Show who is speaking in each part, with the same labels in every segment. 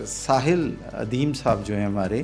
Speaker 1: ساحل ادیم صاحب جو ہیں ہمارے،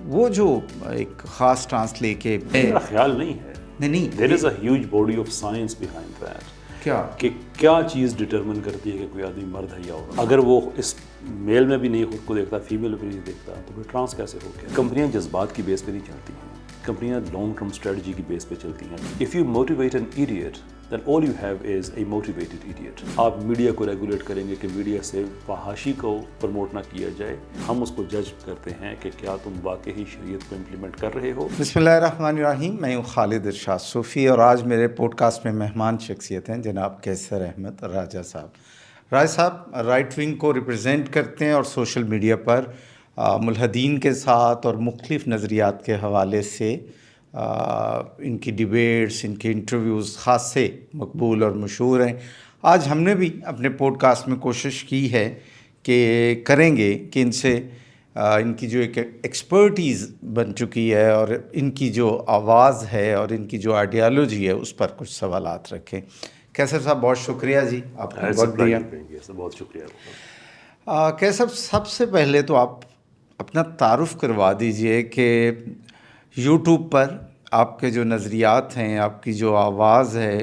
Speaker 1: وہ جو ایک خاص ٹرانس لے کے
Speaker 2: میرا خیال نہیں ہے.
Speaker 1: نہیں
Speaker 2: there is a huge body of science behind that.
Speaker 1: کیا
Speaker 2: کہ کیا چیز ڈٹرمن کرتی ہے کہ کوئی آدمی مرد ہے یا عورت. اگر وہ اس میل میں بھی نہیں خود کو دیکھتا، فیمیل میں بھی نہیں دیکھتا، تو پھر ٹرانس کیسے ہو گیا؟ کمپنیاں جذبات کی بیس پہ نہیں چلتی ہیں، کمپنیاں لانگ ٹرم اسٹریٹجی کی بیس پہ چلتی ہیں. If you motivate an idiot then all you have is a motivated idiot. آپ میڈیا کو ریگولیٹ کریں گے کہ میڈیا سے فحاشی کو پروموٹ نہ کیا جائے. ہم اس کو جج کرتے ہیں کہ کیا تم واقعی شریعت کو امپلیمنٹ کر رہے ہو.
Speaker 1: بسم اللہ الرحمن الرحیم. میں ہوں خالد ارشاد صوفی اور آج میرے پوڈ کاسٹ میں مہمان شخصیت ہیں جناب کیسر احمد راجہ صاحب. راجہ صاحب رائٹ ونگ کو ریپرزینٹ کرتے ہیں اور سوشل میڈیا پر ملحدین کے ساتھ اور مختلف نظریات کے حوالے سے ان کی ڈیبیٹس، ان کے انٹرویوز خاصے مقبول اور مشہور ہیں. آج ہم نے بھی اپنے پوڈ کاسٹ میں کوشش کی ہے کہ کریں گے کہ ان سے ان کی جو ایک ایکسپرٹیز بن چکی ہے اور ان کی جو آواز ہے اور ان کی جو آئیڈیالوجی ہے اس پر کچھ سوالات رکھیں. کیسر صاحب بہت شکریہ جی، آپ نے وقت دیا.
Speaker 2: بہت شکریہ.
Speaker 1: کیسر سب سے پہلے تو آپ اپنا تعارف کروا دیجئے کہ یوٹیوب پر آپ کے جو نظریات ہیں، آپ کی جو آواز ہے،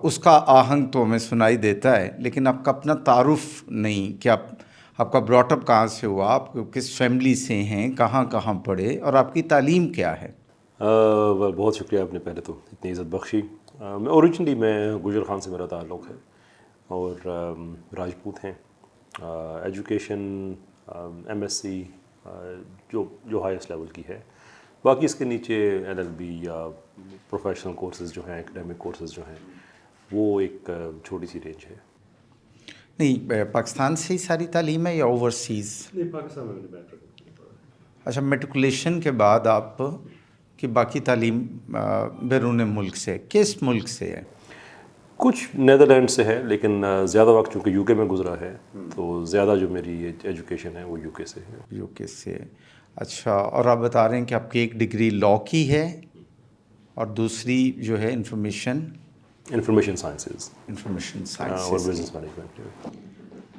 Speaker 1: اس کا آہنگ تو ہمیں سنائی دیتا ہے، لیکن آپ کا اپنا تعارف نہیں کہ آپ کا براٹ اپ کہاں سے ہوا، آپ کس فیملی سے ہیں، کہاں کہاں پڑھے اور آپ کی تعلیم کیا ہے؟
Speaker 2: بہت شکریہ آپ نے پہلے تو اتنی عزت بخشی. میں اوریجنلی گجر خان سے میرا تعلق ہے اور راجپوت ہیں. ایجوکیشن ایم ایس سی جو ہائیسٹ لیول کی ہے. باقی اس کے نیچے ایل ایل بی یا پروفیشنل کورسز جو ہیں، ایکڈیمک کورسز جو ہیں، وہ ایک چھوٹی سی رینج ہے.
Speaker 1: نہیں، پاکستان سے ہی ساری تعلیم ہے یا اوورسیز؟
Speaker 2: نہیں، پاکستان میں نے میٹرک.
Speaker 1: اچھا، میٹریکولیشن کے بعد آپ کی باقی تعلیم بیرون ملک سے، کس ملک سے ہے؟
Speaker 2: کچھ نیدرلینڈ سے ہے، لیکن زیادہ وقت چونکہ یو کے میں گزرا ہے تو زیادہ جو میری ایجوکیشن ہے وہ یو کے سے ہے.
Speaker 1: یو کے سے. اچھا، اور آپ بتا رہے ہیں کہ آپ کی ایک ڈگری لاء کی ہے اور دوسری جو ہے انفارمیشن
Speaker 2: سائنسز اور
Speaker 1: سائنسز.
Speaker 2: Business management.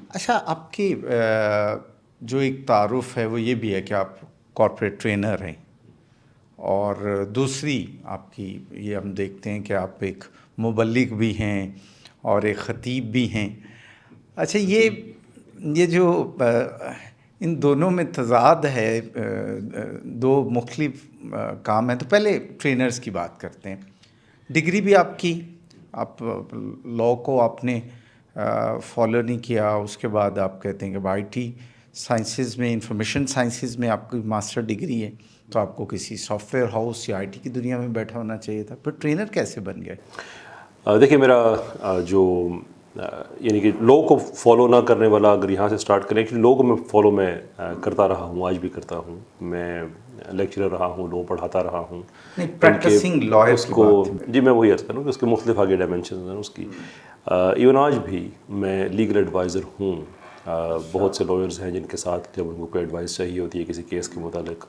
Speaker 1: اچھا، آپ کی جو ایک تعارف ہے وہ یہ بھی ہے کہ آپ کارپوریٹ ٹرینر ہیں اور دوسری آپ کی یہ ہم دیکھتے ہیں کہ آپ ایک مبلغ بھی ہیں اور ایک خطیب بھی ہیں. اچھا، یہ جو ان دونوں میں تضاد ہے، دو مختلف کام ہیں. تو پہلے ٹرینرز کی بات کرتے ہیں. ڈگری بھی آپ کی، آپ لاء کو آپ نے فالو نہیں کیا، اس کے بعد آپ کہتے ہیں کہ آئی ٹی سائنسز میں، انفارمیشن سائنسز میں آپ کی ماسٹر ڈگری ہے، تو آپ کو کسی سافٹ ویئر ہاؤس یا آئی ٹی کی دنیا میں بیٹھا ہونا چاہیے تھا. پھر ٹرینر کیسے بن گئے؟
Speaker 2: دیکھیے، میرا جو یعنی کہ لوگ کو فالو نہ کرنے والا، اگر یہاں سے سٹارٹ کریں کہ لوگ کو میں فالو میں کرتا رہا ہوں، آج بھی کرتا ہوں. میں لیکچرر رہا ہوں، لو پڑھاتا رہا ہوں.
Speaker 1: پریکٹسنگ لائر
Speaker 2: اس کو جی میں وہی عرض کروں کہ اس کے مختلف آگے ڈائمینشنز ہیں اس کی. ایون آج بھی میں لیگل ایڈوائزر ہوں. بہت سے لائرز ہیں جن کے ساتھ جب ان کو کوئی ایڈوائس چاہیے ہوتی ہے کسی کیس کے متعلق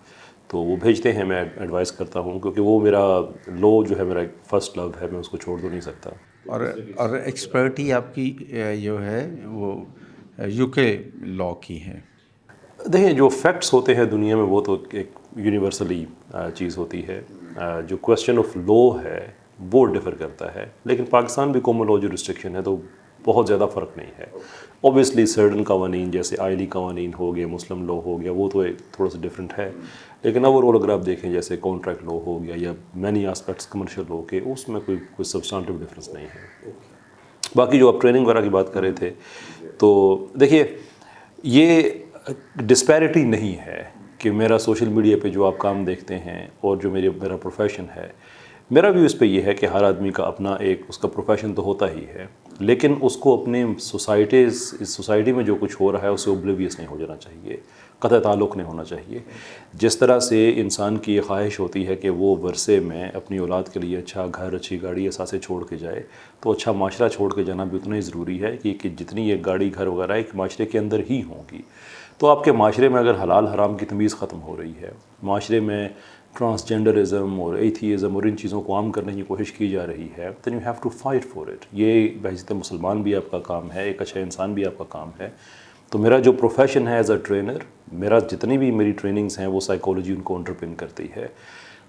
Speaker 2: تو وہ بھیجتے ہیں، میں ایڈوائز کرتا ہوں، کیونکہ وہ میرا لو جو ہے میرا فرسٹ لو ہے، میں اس کو چھوڑ تو نہیں سکتا.
Speaker 1: اور ایکسپرٹی آپ کی جو ہے وہ یو کے لاء کی ہے.
Speaker 2: دیکھیں، جو فیکٹس ہوتے ہیں دنیا میں وہ تو ایک یونیورسلی چیز ہوتی ہے. جو کویسچن آف لا ہے وہ ڈفر کرتا ہے، لیکن پاکستان بھی کامن لا جو ریسٹرکشن ہے تو بہت زیادہ فرق نہیں ہے. اوبیسلی سرٹن قوانین جیسے آئلی قوانین ہو گئے، مسلم لا ہو گیا، وہ تو ایک تھوڑا سا ڈفرینٹ ہے. لیکن اوور آل اگر آپ دیکھیں جیسے کانٹریکٹ لا ہو گیا یا مینی آسپیکٹس کمرشل لا کے، اس میں کوئی سبسٹانٹیو ڈفرینس نہیں ہے. باقی جو آپ ٹریننگ وغیرہ کی بات کر رہے تھے، تو دیکھیے یہ ڈسپیرٹی نہیں ہے کہ میرا سوشل میڈیا پہ جو آپ کام دیکھتے ہیں اور جو میرا پروفیشن ہے، میرا ویو اس پہ یہ ہے کہ ہر آدمی کا اپنا ایک اس کا پروفیشن تو ہوتا ہی ہے، لیکن اس کو اپنے سوسائٹی میں جو کچھ ہو رہا ہے اس سے اوبلیویس نہیں ہو جانا چاہیے، قطع تعلق نہیں ہونا چاہیے. جس طرح سے انسان کی یہ خواہش ہوتی ہے کہ وہ ورثے میں اپنی اولاد کے لیے اچھا گھر، اچھی گاڑی، اثاثے چھوڑ کے جائے، تو اچھا معاشرہ چھوڑ کے جانا بھی اتنا ہی ضروری ہے کہ جتنی یہ گاڑی، گھر وغیرہ ایک معاشرے کے اندر ہی ہوں گی. تو آپ کے معاشرے میں اگر حلال حرام کی تمیز ختم ہو رہی ہے، معاشرے میں ٹرانسجینڈرزم اور ایتھیزم اور ان چیزوں کو عام کرنے کی کوشش کی جا رہی ہے، then you have to fight for it. یہ بحیثیت مسلمان بھی آپ کا کام ہے، ایک اچھا انسان بھی آپ کا کام ہے تو میرا جو پروفیشن ہے ایز اے ٹرینر، میرا جتنی بھی میری ٹریننگز ہیں وہ سائیکالوجی ان کو انڈرپن کرتی ہے.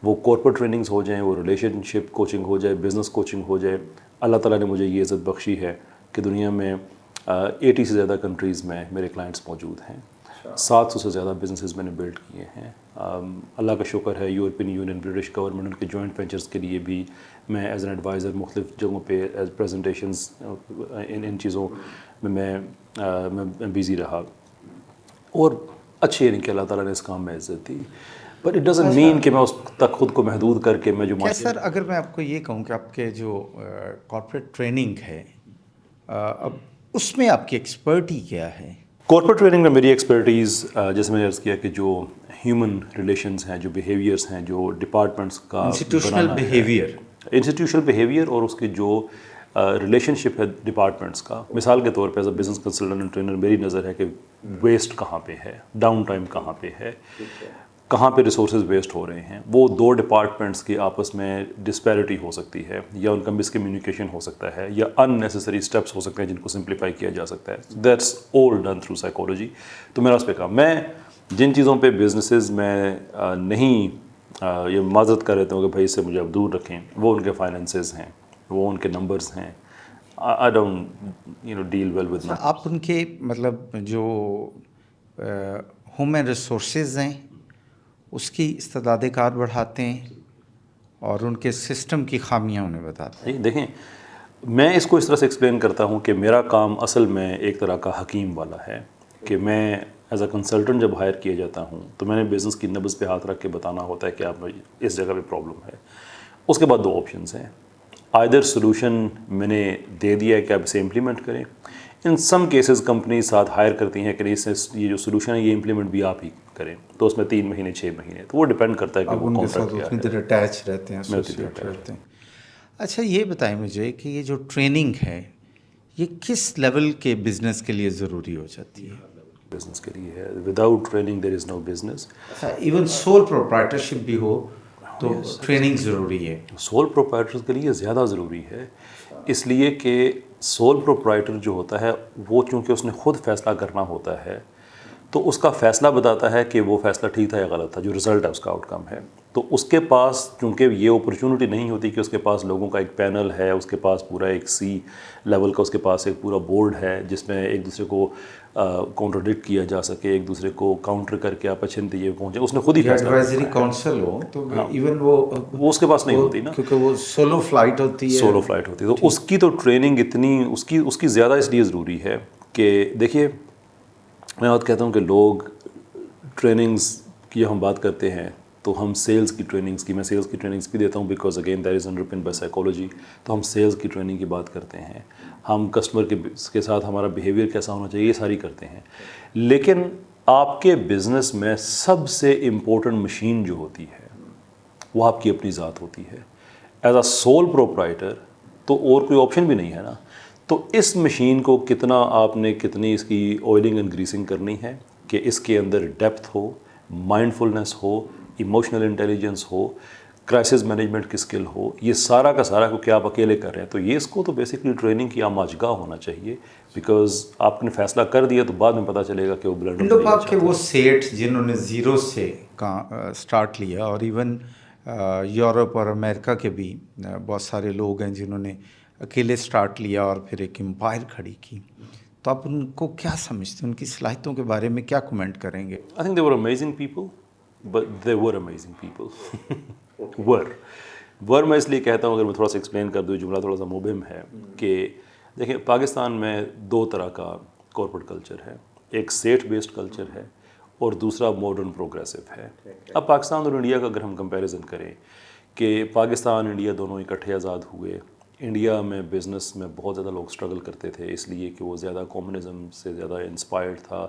Speaker 2: وہ کارپوریٹ ٹریننگز ہو جائیں، وہ ریلیشن شپ کوچنگ ہو جائے، بزنس کوچنگ ہو جائے. اللہ تعالیٰ نے مجھے یہ عزت بخشی ہے کہ دنیا میں 80 سے زیادہ کنٹریز میں میرے کلائنٹس موجود ہیں. 700 سے زیادہ بزنسز میں نے بلڈ کیے ہیں. اللہ کا شکر ہے یورپین یونین، برٹش گورنمنٹ، ان کے جوائنٹ وینچرز کے لیے بھی میں ایز این ایڈوائزر مختلف جگہوں پہ ایز پریزنٹیشنز ان چیزوں میں بیزی رہا. اور اچھی یعنی کہ اللہ تعالیٰ نے اس کام میں عزت دی. بٹ اٹ ڈزنٹ مین کہ میں اس تک خود کو محدود کر کے میں جو
Speaker 1: کیا سر اگر میں آپ کو یہ کہوں کہ آپ کے جو کارپوریٹ ٹریننگ ہے اب اس میں آپ کی ایکسپرٹی کیا ہے؟
Speaker 2: کارپوریٹ ٹریننگ میں میری ایکسپرٹیز جیسے میں نے عرض کیا کہ جو ہیومن ریلیشنز ہیں، جو بیہیویئرس ہیں، جو ڈپارٹمنٹس کا
Speaker 1: انسٹیٹیوشنل بیہیویئر،
Speaker 2: انسٹیٹیوشنل بیہیویئر اور اس کے جو ریلیشن شپ ہے ڈپارٹمنٹس کا. مثال کے طور پہ as a business consultant and trainer میری نظر ہے کہ ویسٹ کہاں پہ ہے، ڈاؤن ٹائم کہاں پہ ہے، کہاں پہ ریسورسز ویسٹ ہو رہے ہیں. وہ دو ڈپارٹمنٹس کی آپس میں ڈسپیرٹی ہو سکتی ہے، یا ان کا مس کمیونیکیشن ہو سکتا ہے، یا ان نیسسری اسٹیپس ہو سکتے ہیں جن کو سمپلیفائی کیا جا سکتا ہے. That's all done through psychology. تو میرا اس پہ کام، میں جن چیزوں پہ بزنسز میں نہیں یہ معذرت کر رہتا ہوں کہ بھائی اس سے مجھے اب دور رکھیں، وہ ان کے فائنینسز ہیں، وہ ان کے نمبرز ہیں. I don't deal well with numbers.
Speaker 1: آپ ان کے مطلب جو ہیومن ریسورسز ہیں اس کی استعداد کار بڑھاتے ہیں اور ان کے سسٹم کی خامیاں انہیں بتاتے ہیں.
Speaker 2: دیکھیں، میں اس کو اس طرح سے ایکسپلین کرتا ہوں کہ میرا کام اصل میں ایک طرح کا حکیم والا ہے کہ میں ایز اے کنسلٹنٹ جب ہائر کیا جاتا ہوں تو میں نے بزنس کی نبض پہ ہاتھ رکھ کے بتانا ہوتا ہے کہ آپ اس جگہ پہ پرابلم ہے. اس کے بعد دو آپشنز ہیں، آئدر سولوشن میں نے دے دیا ہے کہ آپ اسے امپلیمنٹ کریں. ان سم کیسز کمپنی ساتھ ہائر کرتی ہیں کہ یہ جو سولوشن ہے یہ امپلیمنٹ بھی آپ ہی کریں، تو اس میں 3 مہینے 6 مہینے، تو وہ ڈپینڈ کرتا ہے کہ وہ کانٹریکٹ کیا ہے.
Speaker 1: اتنی دیر اٹیچ رہتے ہیں، ایسوسیٹ رہتے ہیں. اچھا یہ بتائیں مجھے کہ یہ جو ٹریننگ ہے یہ کس لیول کے بزنس کے لیے ضروری ہو جاتی ہے؟
Speaker 2: بزنس کے لیے ہے، وداؤٹ ٹریننگ دیر از نو بزنس.
Speaker 1: ایون سول پروپرائٹرشپ بھی ہو تو ٹریننگ ضروری ہے.
Speaker 2: سول پروپرائٹر کے لیے زیادہ ضروری ہے، اس لیے کہ سول پروپرائٹر جو ہوتا ہے وہ چونکہ اس نے خود فیصلہ کرنا ہوتا ہے تو اس کا فیصلہ بتاتا ہے کہ وہ فیصلہ ٹھیک تھا یا غلط تھا، جو رزلٹ ہے اس کا آؤٹ کم ہے. تو اس کے پاس چونکہ یہ اپرچونٹی نہیں ہوتی کہ اس کے پاس لوگوں کا ایک پینل ہے، اس کے پاس پورا ایک سی لیول کا اس کے پاس ایک پورا بورڈ ہے جس میں ایک دوسرے کو کانٹرڈکٹ کیا جا سکے، ایک دوسرے کو کاؤنٹر کر کے آپ اچھے نتیجے پہنچے. اس نے خود ہی فیصلہ
Speaker 1: ایڈوائزری کاؤنسل ہو تو ایون وہ
Speaker 2: اس کے پاس نہیں ہوتی نا،
Speaker 1: کیونکہ وہ سولو فلائٹ ہوتی ہے.
Speaker 2: سولو فلائٹ ہوتی ہے. تو اس کی تو ٹریننگ اتنی اس کی زیادہ اس لیے ضروری ہے کہ دیکھیے میں بات کہتا ہوں کہ لوگ ٹریننگز کی ہم بات کرتے ہیں تو ہم سیلز کی ٹریننگز کی، میں سیلز کی ٹریننگز بھی دیتا ہوں because again that is underpin by psychology. تو ہم سیلز کی ٹریننگ کی بات کرتے ہیں، ہم کسٹمر کے ساتھ ہمارا بیہیویئر کیسا ہونا چاہیے، یہ ساری کرتے ہیں. لیکن آپ کے بزنس میں سب سے امپورٹنٹ مشین جو ہوتی ہے وہ آپ کی اپنی ذات ہوتی ہے. ایز اے سول پروپرائٹر تو اور کوئی آپشن بھی نہیں ہے نا. تو اس مشین کو کتنی اس کی آئلنگ اینڈ گریسنگ کرنی ہے کہ اس کے اندر ڈیپتھ ہو، مائنڈ فلنس ہو، ایموشنل انٹیلیجنس ہو، کرائسس مینجمنٹ کی اسکل ہو، یہ سارا کا سارا کو کیا آپ اکیلے کر رہے ہیں. تو یہ اس کو تو بیسکلی ٹریننگ کی آماجگاہ ہونا چاہیے بیکاز آپ نے فیصلہ کر دیا تو بعد میں پتہ چلے گا کہ وہ بلڈ
Speaker 1: لوگ آپ کے وہ سیٹ جنہوں نے زیرو سے سٹارٹ لیا، اور ایون یورپ اور امریکہ کے بھی بہت سارے لوگ ہیں جنہوں نے اکیلے سٹارٹ لیا اور پھر ایک امپائر کھڑی کی. تو آپ ان کو کیا سمجھتے ہیں، ان کی صلاحیتوں کے بارے میں کیا کمنٹ کریں گے؟
Speaker 2: I think they were amazing people, but they were amazing people. were میں اس لیے کہتا ہوں، اگر میں تھوڑا سا ایکسپلین کر دوں، جملہ تھوڑا سا مبہم ہے کہ دیکھیں پاکستان میں 2 طرح کا کارپوریٹ کلچر ہے، ایک سیٹ بیسڈ کلچر ہے اور دوسرا ماڈرن پروگریسو ہے. اب پاکستان اور انڈیا کا اگر ہم کمپیریزن کریں کہ پاکستان انڈیا دونوں اکٹھے آزاد ہوئے، انڈیا میں بزنس میں بہت زیادہ لوگ اسٹرگل کرتے تھے اس لیے کہ وہ زیادہ کمیونزم سے زیادہ انسپائرڈ تھا،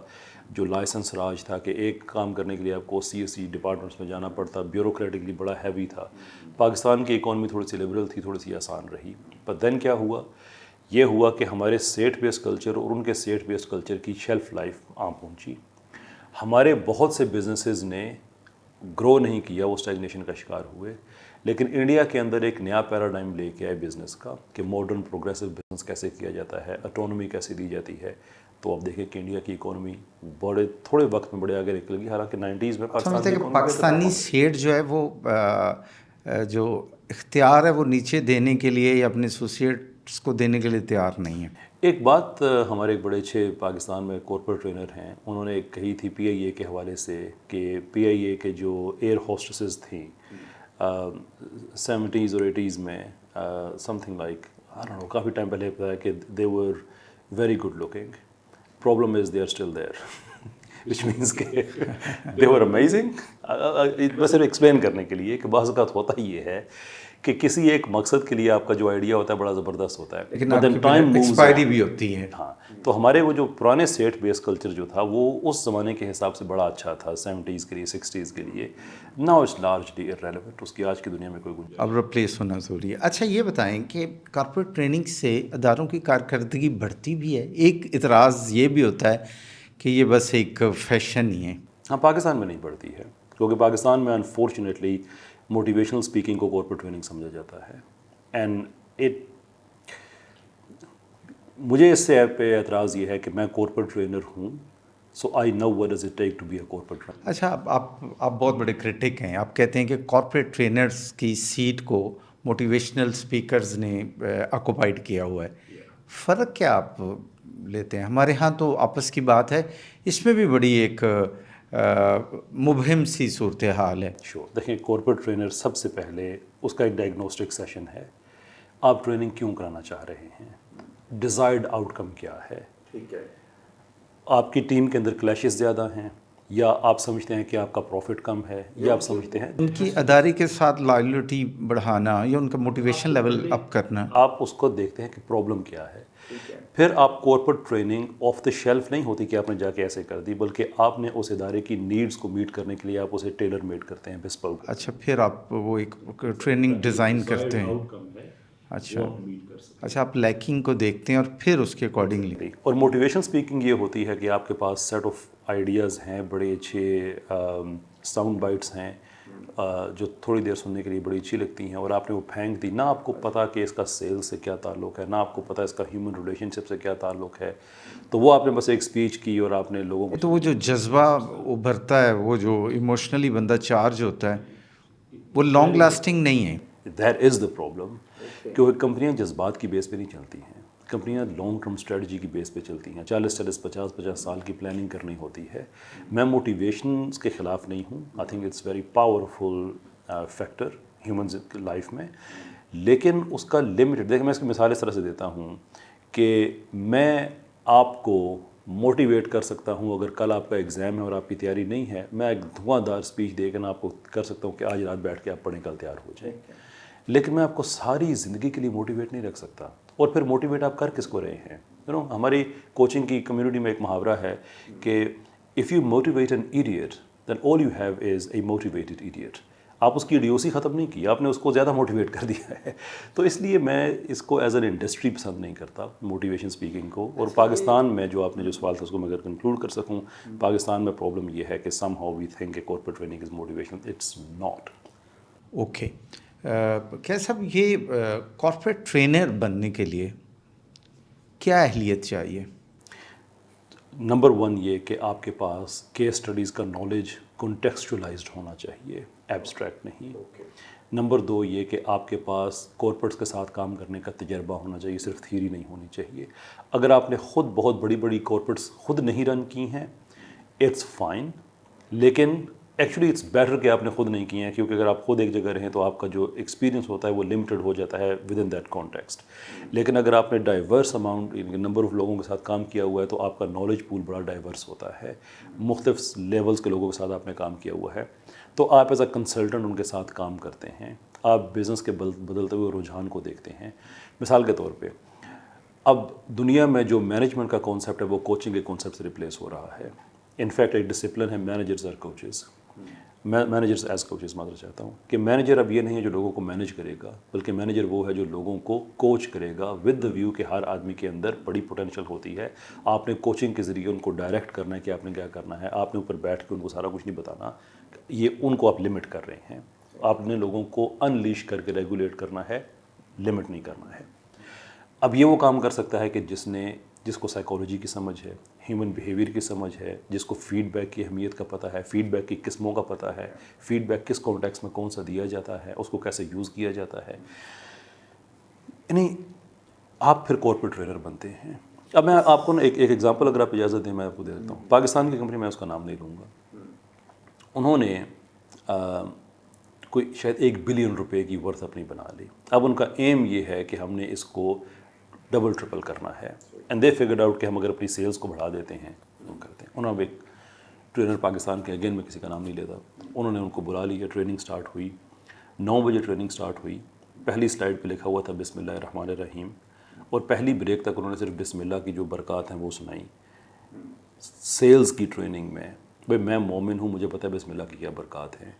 Speaker 2: جو لائسنس راج تھا کہ ایک کام کرنے کے لیے آپ کو سی ڈپارٹمنٹس میں جانا پڑتا، بیوروکریٹکلی بڑا ہیوی تھا. پاکستان کی اکانومی تھوڑی سی لبرل تھی، تھوڑی سی آسان رہی. پر دین کیا ہوا، یہ ہوا کہ ہمارے سیٹ بیسڈ کلچر اور ان کے سیٹ بیسڈ کلچر کی شیلف لائف عام پہنچی. ہمارے بہت سے بزنسز نے گرو نہیں کیا، وہ اسٹیگنیشن کا شکار ہوئے. لیکن انڈیا کے اندر ایک نیا پیراڈائم لے کے آئے بزنس کا کہ ماڈرن پروگریسو بزنس کیسے کیا جاتا ہے، اٹونومی کیسے دی جاتی ہے. تو آپ دیکھیں کہ انڈیا کی اکانومی بڑے تھوڑے وقت میں بڑے آگے نکل گئی، حالانکہ 90s میں
Speaker 1: سمجھتے ہیں کہ پاکستانی سیٹ جو ہے وہ جو اختیار ہے وہ نیچے دینے کے لیے یا اپنے ایسوسیٹس کو دینے کے لیے تیار نہیں ہے.
Speaker 2: ایک بات ہمارے ایک بڑے اچھے پاکستان میں کارپوریٹ ٹرینر ہیں، انہوں نے ایک کہی تھی پی آئی اے کے حوالے سے کہ پی آئی اے کے جو ایئر ہوسٹسز تھیں 70s اور 80s میں سم تھنگ لائک کافی ٹائم پہلے بتایا کہ they were very good looking, problem is they are still there which means کہ دے ور امیزنگ. بس صرف ایکسپلین کرنے کے لیے کہ بعض اوقات ہوتا ہی یہ ہے کہ کسی ایک مقصد کے لیے آپ کا جو آئیڈیا ہوتا ہے بڑا زبردست ہوتا ہے،
Speaker 1: لیکن آپ کی ایکسپائری بھی ہوتی ہے.
Speaker 2: ہاں، تو ہمارے وہ جو پرانے اسٹیٹ بیس کلچر جو تھا وہ اس زمانے کے حساب سے بڑا اچھا تھا 70s کے لیے 60s کے لیے. ناؤ اٹس لارجلی irrelevant، اس کی آج کی دنیا میں کوئی گنجائش
Speaker 1: اب ریپلیس ہونا ضروری ہے. اچھا یہ بتائیں کہ کارپوریٹ ٹریننگ سے اداروں کی کارکردگی بڑھتی بھی ہے؟ ایک اعتراض یہ بھی ہوتا ہے کہ یہ بس ایک فیشن ہی ہے.
Speaker 2: ہاں، پاکستان میں نہیں پڑتی ہے، کیونکہ پاکستان میں انفارچونیٹلی موٹیویشنل اسپیکنگ کو کارپوریٹ ٹریننگ سمجھا جاتا ہے. اینڈ مجھے اس سے پہ اعتراض یہ ہے کہ میں کارپوریٹ ٹرینر ہوں، so I know what does it take to be a corporate trainer.
Speaker 1: اچھا، آپ بہت بڑے کرٹک ہیں. آپ کہتے ہیں کہ کارپوریٹ ٹرینرز کی سیٹ کو موٹیویشنل اسپیکرز نے آکوپائڈ کیا ہوا ہے. فرق کیا آپ لیتے ہیں؟ ہمارے ہاں تو آپس کی بات ہے، اس میں بھی بڑی ایک مبہم سی صورتحال ہے.
Speaker 2: شور دیکھیں، کارپوریٹ ٹرینر سب سے پہلے اس کا ایک ڈائگنوسٹک سیشن ہے. آپ ٹریننگ کیوں کرانا چاہ رہے ہیں؟ ڈیزائرڈ آؤٹ کم کیا ہے؟
Speaker 1: ٹھیک ہے.
Speaker 2: آپ کی ٹیم کے اندر کلیشز زیادہ ہیں، یا آپ سمجھتے ہیں کہ آپ کا پروفٹ کم ہے، یا آپ سمجھتے ہیں
Speaker 1: ان کی ادارے کے ساتھ لائلٹی بڑھانا یا ان کا موٹیویشن لیول اپ کرنا.
Speaker 2: آپ اس کو دیکھتے ہیں کہ پرابلم کیا ہے. پھر آپ corporate training of the shelf نہیں ہوتی کہ آپ نے جا کے ایسے کر دی، بلکہ آپ نے اس ادارے کی نیڈز کو میٹ کرنے کے لیے آپ اسے ٹیلر میڈ کرتے ہیں بسپوک.
Speaker 1: اچھا، پھر آپ وہ ایک ٹریننگ ڈیزائن کرتے ہیں. اچھا، آپ لیکنگ کو دیکھتے ہیں اور پھر اس کے اکارڈنگلی.
Speaker 2: اور موٹیویشن اسپیکنگ یہ ہوتی ہے کہ آپ کے پاس سیٹ آف آئیڈیاز ہیں، بڑے اچھے ساؤنڈ بائٹس ہیں جو تھوڑی دیر سننے کے لیے بڑی اچھی لگتی ہیں، اور آپ نے وہ پھینک دی. نہ آپ کو پتہ کہ اس کا سیل سے کیا تعلق ہے، نہ آپ کو پتہ اس کا ہیومن ریلیشن شپ سے کیا تعلق ہے، تو وہ آپ نے بس ایک اسپیچ کی اور آپ نے لوگوں کو.
Speaker 1: تو وہ جو جذبہ ابھرتا ہے، وہ جو ایموشنلی بندہ چارج ہوتا ہے، وہ لانگ لاسٹنگ نہیں ہے.
Speaker 2: That is the problem. کیونکہ کمپنیاں جذبات کی بیس پہ نہیں چلتی ہیں، کمپنیاں لانگ ٹرم اسٹریٹجی کی بیس پہ چلتی ہیں. 40 سال کی پلاننگ کرنی ہوتی ہے. میں موٹیویشنس کے خلاف نہیں ہوں، I think it's very powerful factor humans life میں، لیکن اس کا لمٹڈ. دیکھیں، میں اس کی مثال اس طرح سے دیتا ہوں کہ میں آپ کو موٹیویٹ کر سکتا ہوں. اگر کل آپ کا ایگزام ہے اور آپ کی تیاری نہیں ہے، میں ایک دھواں دار اسپیچ دے کر آپ کو کر سکتا ہوں کہ آج رات بیٹھ کے آپ پڑھیں، کل تیار ہو جائیں. لیکن میں آپ کو ساری زندگی کے لیے موٹیویٹ نہیں رکھ سکتا. اور پھر موٹیویٹ آپ کر کس کو رہے ہیں؟ ہماری کوچنگ کی کمیونٹی میں ایک محاورہ ہے کہ if you motivate an idiot then all you have is a motivated idiot. آپ اس کی ایڈیوسی ختم نہیں کی، آپ نے اس کو زیادہ موٹیویٹ کر دیا ہے. تو اس لیے میں اس کو ایز این انڈسٹری پسند نہیں کرتا موٹیویشن اسپیکنگ کو. اور پاکستان میں جو آپ نے جو سوال تھا اس کو میں اگر کنکلوڈ کر سکوں، پاکستان میں پرابلم یہ ہے کہ سم ہاؤ وی تھنک کہ corporate training is motivational. It's not.
Speaker 1: Okay. کیا صاحب، یہ کارپوریٹ ٹرینر بننے کے لیے کیا اہلیت چاہیے؟
Speaker 2: نمبر 1 یہ کہ آپ کے پاس کیس اسٹڈیز کا نالج کنٹیکسچولائزڈ ہونا چاہیے، ایبسٹریکٹ نہیں. نمبر 2 یہ کہ آپ کے پاس کارپوریٹس کے ساتھ کام کرنے کا تجربہ ہونا چاہیے، صرف تھیوری نہیں ہونی چاہیے. اگر آپ نے خود بہت بڑی بڑی کارپوریٹس خود نہیں رن کی ہیں، اٹس فائن، لیکن ایکچولی اٹس بیٹر کہ آپ نے خود نہیں کی ہیں، کیونکہ اگر آپ خود ایک جگہ رہیں تو آپ کا جو ایکسپیرینس ہوتا ہے وہ لمیٹڈ ہو جاتا ہے ود ان دیٹ کانٹیکسٹ. لیکن اگر آپ نے ڈائیورس اماؤنٹ نمبر آف لوگوں کے ساتھ کام کیا ہوا ہے تو آپ کا نالج پول بڑا ڈائیورس ہوتا ہے، مختلف لیولز کے لوگوں کے ساتھ آپ نے کام کیا ہوا ہے. تو آپ ایز اے کنسلٹنٹ ان کے ساتھ کام کرتے ہیں، آپ بزنس کے بدلتے ہوئے رجحان کو دیکھتے ہیں. مثال کے طور پہ اب دنیا میں جو مینجمنٹ کا کانسیپٹ ہے وہ کوچنگ کے کانسیپٹ سے ریپلیس ہو رہا ہے. انفیکٹ ایک ڈسپلن ہے مینیجرز اور کوچز، مینیجرز ایز کوچز معذرت چاہتا ہوں کہ مینیجر اب یہ نہیں ہے جو لوگوں کو مینیج کرے گا، بلکہ مینیجر وہ ہے جو لوگوں کو کوچ کرے گا ود دا ویو کہ ہر آدمی کے اندر بڑی پوٹینشیل ہوتی ہے. آپ نے کوچنگ کے ذریعے ان کو ڈائریکٹ کرنا ہے کہ آپ نے کیا کرنا ہے. آپ نے اوپر بیٹھ کے ان کو سارا کچھ نہیں بتانا، یہ ان کو آپ لمٹ کر رہے ہیں. آپ نے لوگوں کو انلیش کر کے ریگولیٹ کرنا ہے، لمٹ نہیں کرنا ہے. اب یہ وہ کام کر سکتا ہے کہ جس کو سائیکالوجی کی سمجھ ہے، ہیومن بیہیویئر کی سمجھ ہے، جس کو فیڈ بیک کی اہمیت کا پتہ ہے، فیڈ بیک کی قسموں کا پتہ ہے، فیڈ بیک کس کانٹیکس میں کون سا دیا جاتا ہے، اس کو کیسے یوز کیا جاتا ہے، یعنی آپ پھر کارپوریٹ ٹرینر بنتے ہیں. اب میں آپ کو نا ایک ایگزامپل اگر آپ اجازت دیں میں آپ کو دے دیتا ہوں. پاکستان کی کمپنی، میں اس کا نام نہیں لوں گا، انہوں نے کوئی شاید 1 بلین روپے کی ورتھ اپنی بنا لی. اب ان کا ایم یہ ہے کہ ہم نے اس کو ڈبل ٹرپل کرنا ہے، اینڈ دے فگرڈ آؤٹ کہ ہم اگر اپنی سیلز کو بڑھا دیتے ہیں وہ کرتے ہیں. انہوں نے ایک ٹرینر پاکستان کے، اگین میں کسی کا نام نہیں لیتا، انہوں نے ان کو بلا لیا. ٹریننگ سٹارٹ ہوئی، 9 بجے ٹریننگ سٹارٹ ہوئی. پہلی سلائڈ پہ لکھا ہوا تھا بسم اللہ الرحمن الرحیم، اور پہلی بریک تک انہوں نے صرف بسم اللہ کی جو برکات ہیں وہ سنائی. سیلز کی ٹریننگ میں بھائی میں مومن ہوں، مجھے پتہ ہے بسم اللہ کی کیا برکات ہیں،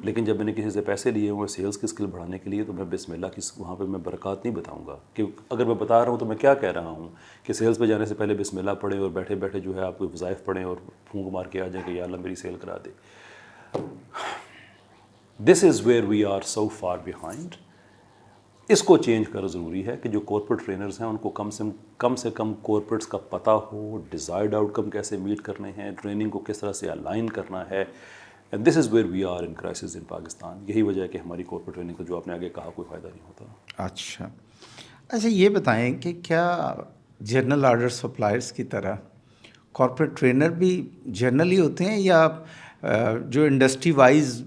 Speaker 2: لیکن جب میں نے کسی سے پیسے لیے ہوئے سیلز کی اسکل بڑھانے کے لیے، تو میں بسم اللہ کی وہاں پہ میں برکات نہیں بتاؤں گا. کہ اگر میں بتا رہا ہوں تو میں کیا کہہ رہا ہوں کہ سیلز پہ جانے سے پہلے بسم اللہ پڑھیں اور بیٹھے بیٹھے جو ہے آپ کوئی وظائف پڑھیں اور پھونک مار کے آ جائیں کہ یا اللہ میری سیل کرا دے. This is where we are so far behind. اس کو چینج کرنا ضروری ہے کہ جو کارپوریٹ ٹرینرز ہیں ان کو کم سے کم کارپوریٹس کا پتہ ہو، ڈیزائرڈ آؤٹ کم کیسے میٹ کرنے ہیں، ٹریننگ کو کس طرح سے الائن کرنا ہے. And this is where we are in crisis in Pakistan. یہی وجہ ہے کہ ہماری کارپوریٹ ٹریننگ کا جو آپ نے آگے کہا کوئی فائدہ نہیں ہوتا.
Speaker 1: اچھا اچھا، یہ بتائیں کہ کیا جنرل آرڈر سپلائرس کی طرح کارپوریٹ ٹرینر بھی جنرلی ہوتے ہیں، یا جو انڈسٹری وائز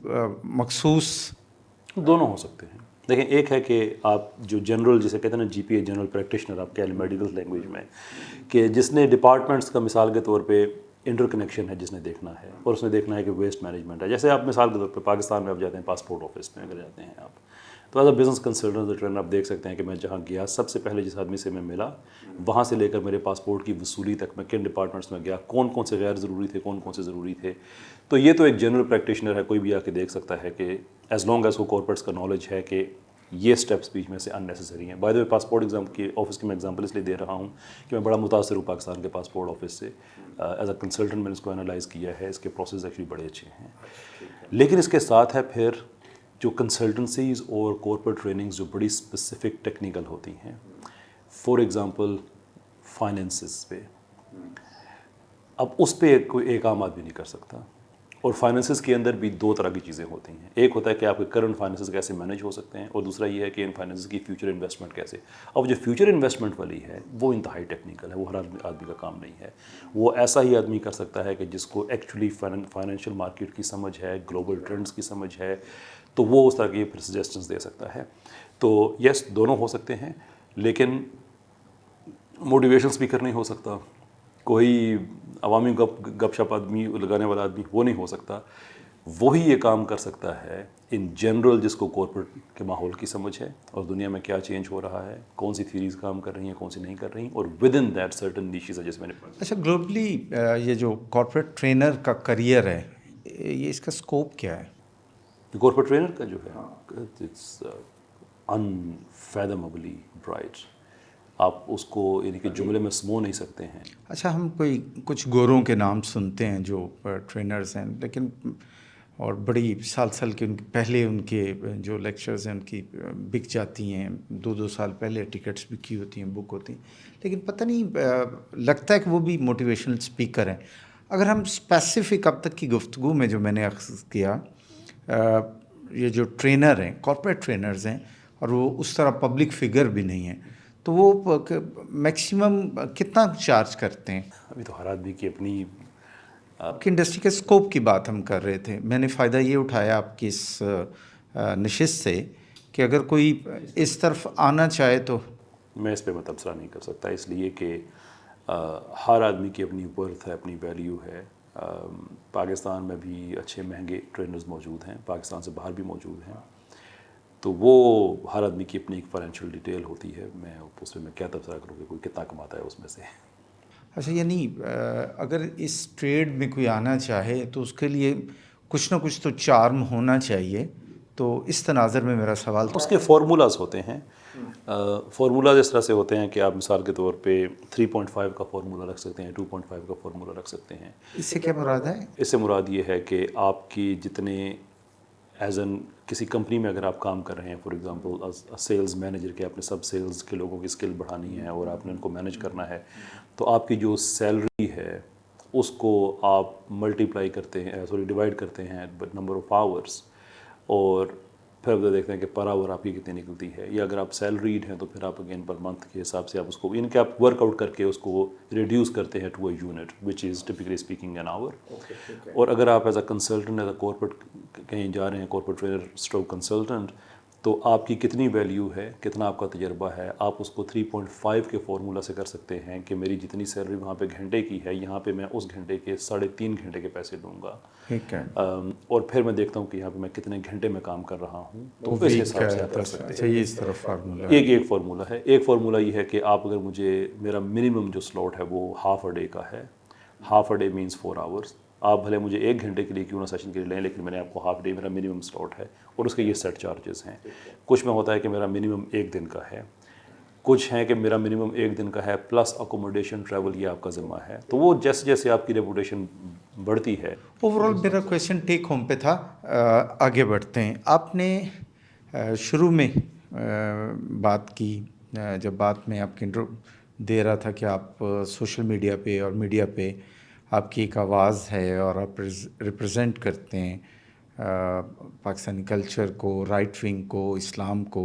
Speaker 1: مخصوص؟
Speaker 2: دونوں ہو سکتے ہیں. دیکھیں، ایک ہے کہ آپ جو جنرل جسے کہتے ہیں نا GPA جنرل پریکٹیشنر آپ کہہ لیں میڈیکل لینگویج میں، کہ جس نے ڈپارٹمنٹس کا مثال کے طور پہ انٹر کنیکشن ہے جس نے دیکھنا ہے، اور اس نے دیکھنا ہے کہ ویسٹ مینجمنٹ ہے. جیسے آپ مثال کے طور پہ پاکستان میں آپ جاتے ہیں پاسپورٹ آفس میں اگر جاتے ہیں آپ، تو as a business consultant trainer آپ دیکھ سکتے ہیں کہ میں جہاں گیا سب سے پہلے جس آدمی سے میں ملا، وہاں سے لے کر میرے پاسپورٹ کی وصولی تک میں کن ڈپارٹمنٹس میں گیا، کون کون سے غیر ضروری تھے، کون کون سے ضروری تھے. تو یہ تو ایک جنرل پریکٹیشنر ہے، کوئی بھی آ کے دیکھ سکتا ہے کہ ایز لانگ ایز کو کارپوریٹس کا نالج ہے کہ یہ اسٹیپس بیچ میں سے ان نیسسری ہیں. بائی دا وے پاسپورٹ کی آفس کی میں ایگزامپل اس لیے دے رہا ہوں کہ میں بڑا متاثر ہوں پاکستان کے پاسپورٹ آفس سے. ایز اے کنسلٹنٹ میں نے اس کو انالائز کیا ہے، اس کے پروسیس ایکچولی بڑے اچھے ہیں. لیکن اس کے ساتھ ہے پھر جو کنسلٹنسیز اور کارپوریٹ ٹریننگز جو بڑی اسپیسیفک ٹیکنیکل ہوتی ہیں. فار ایگزامپل فائنینسز پہ، اب اس پہ کوئی ایک عام آدمی نہیں کر سکتا. اور فائنینسز کے اندر بھی 2 طرح کی چیزیں ہوتی ہیں. ایک ہوتا ہے کہ آپ کے کرنٹ فائنینسز کیسے مینیج ہو سکتے ہیں، اور دوسرا یہ ہے کہ ان فائنینسز کی فیوچر انویسٹمنٹ کیسے. اب جو فیوچر انویسٹمنٹ والی ہے وہ انتہائی ٹیکنیکل ہے، وہ ہر آدمی کا کام نہیں ہے. وہ ایسا ہی آدمی کر سکتا ہے کہ جس کو ایکچولی فائنینشیل مارکیٹ کی سمجھ ہے، گلوبل ٹرینڈز کی سمجھ ہے، تو وہ اس طرح کی پھر سجیسٹنس دے سکتا ہے. تو یس، دونوں ہو سکتے ہیں، لیکن موٹیویشن اسپیکر نہیں ہو سکتا، کوئی عوامی گپ شپ آدمی لگانے والا آدمی وہ نہیں ہو سکتا. وہی یہ کام کر سکتا ہے ان جنرل جس کو کارپوریٹ کے ماحول کی سمجھ ہے، اور دنیا میں کیا چینج ہو رہا ہے، کون سی تھیریز کام کر رہی ہیں، کون سی نہیں کر رہی، اور with in that certain niches ہے جیسے میں نے پڑھا.
Speaker 1: اچھا، گلوبلی یہ جو کارپوریٹ ٹرینر کا کریئر ہے، یہ اس کا اسکوپ کیا ہے؟
Speaker 2: کارپوریٹ ٹرینر کا جو ہے اٹس انفیدمبلی برائٹ. آپ اس کو یعنی کہ جملے میں سمو نہیں سکتے ہیں.
Speaker 1: اچھا، ہم کچھ گوروں کے نام سنتے ہیں جو ٹرینرز ہیں، لیکن اور بڑی سال کے پہلے ان کے جو لیکچرز ہیں ان کی بک جاتی ہیں، 2 سال پہلے ٹکٹس بکی ہوتی ہیں، بک ہوتی ہیں، لیکن پتہ نہیں لگتا ہے کہ وہ بھی موٹیویشنل اسپیکر ہیں. اگر ہم اسپیسیفک اب تک کی گفتگو میں جو میں نے اخذ کیا، یہ جو ٹرینر ہیں کارپوریٹ ٹرینرز ہیں، اور وہ اس طرح پبلک فگر بھی نہیں ہیں، تو وہ میکسیمم کتنا چارج کرتے ہیں؟
Speaker 2: ابھی تو ہر آدمی کی اپنی
Speaker 1: آپ کی انڈسٹری کے اسکوپ کی بات ہم کر رہے تھے. میں نے فائدہ یہ اٹھایا آپ کی اس نشست سے کہ اگر کوئی اس طرف آنا چاہے تو.
Speaker 2: میں اس پہ تبصرہ نہیں کر سکتا، اس لیے کہ ہر آدمی کی اپنی ورتھ ہے، اپنی ویلیو ہے. پاکستان میں بھی اچھے مہنگے ٹرینرز موجود ہیں، پاکستان سے باہر بھی موجود ہیں. تو وہ ہر آدمی کی اپنی ایک فائنینشیل ڈیٹیل ہوتی ہے. میں اس پہ میں کیا تبصرہ کروں کہ کوئی کتنا کماتا ہے اس میں سے.
Speaker 1: اچھا، یعنی اگر اس ٹریڈ میں کوئی آنا چاہے تو اس کے لیے کچھ نہ کچھ تو چارم ہونا چاہیے. تو اس تناظر میں میرا سوال تھا.
Speaker 2: اس کے فارمولاز ہوتے ہیں. فارمولاز اس طرح سے ہوتے ہیں کہ آپ مثال کے طور پہ 3.5 کا فارمولا رکھ سکتے ہیں، 2.5 کا فارمولا رکھ سکتے ہیں.
Speaker 1: اس سے کیا مراد ہے؟
Speaker 2: اس سے مراد یہ ہے کہ آپ کی جتنے ایز این کسی کمپنی میں اگر آپ کام کر رہے ہیں، فار ایگزامپل سیلز مینیجر کے، آپ نے سب سیلز کے لوگوں کی اسکل بڑھانی ہے اور آپ نے ان کو مینیج کرنا ہے، تو آپ کی جو سیلری ہے اس کو آپ ملٹیپلائی کرتے ہیں ڈیوائڈ کرتے ہیں نمبر آف آورس، اور پھر دیکھتے ہیں کہ پر آور آپ کی کتنی نکلتی ہے، یا اگر آپ سیلریڈ ہیں تو پھر آپ اگین پر منتھ کے حساب سے آپ اس کو ان کے آپ ورک آؤٹ کر کے اس کو ریڈیوس کرتے ہیں to a unit which is typically speaking an hour. اور اگر آپ as a consultant as a corporate کہیں جا رہے ہیں، کارپوریٹ ٹرینر اسٹروک کنسلٹنٹ، تو آپ کی کتنی ویلیو ہے، کتنا آپ کا تجربہ ہے، آپ اس کو 3.5 کے فارمولا سے کر سکتے ہیں کہ میری جتنی سیلری وہاں پہ گھنٹے کی ہے، یہاں پہ میں اس گھنٹے کے 3.5 گھنٹے کے پیسے دوں گا.
Speaker 1: ٹھیک ہے.
Speaker 2: اور پھر میں دیکھتا ہوں کہ یہاں پہ میں کتنے گھنٹے میں کام کر رہا ہوں، تو اس حساب سے آپ کر سکتے ہیں.
Speaker 1: اچھا، یہ اس طرف فارمولا
Speaker 2: ایک فارمولا ہے. ایک فارمولا یہ ہے کہ آپ اگر میرا منیمم جو سلاٹ ہے وہ ہاف اے ڈے کا ہے. Half a day means 4 hours. آپ بھلے مجھے 1 گھنٹے کے لیے کیوں نہ سیشن کے لیے لیں، لیکن میں نے آپ کو ہاف ڈے میرا منیمم سلاٹ ہے، اور اس کے یہ سیٹ چارجز ہیں. کچھ میں ہوتا ہے کہ میرا منیمم 1 دن کا ہے، کچھ ہیں کہ میرا منیمم 1 دن کا ہے پلس اکوموڈیشن ٹریول، یہ آپ کا ذمہ ہے. تو وہ جیسے جیسے آپ کی ریپوٹیشن بڑھتی ہے.
Speaker 1: اوور آل میرا کویشچن ٹیک ہوم پہ تھا. آگے بڑھتے ہیں. آپ نے شروع میں بات کی، جب بات میں آپ کی دے رہا تھا کہ آپ سوشل میڈیا پہ اور میڈیا پہ آپ کی ایک آواز ہے اور آپ ریپرزینٹ کرتے ہیں پاکستانی کلچر کو، رائٹ ونگ کو، اسلام کو،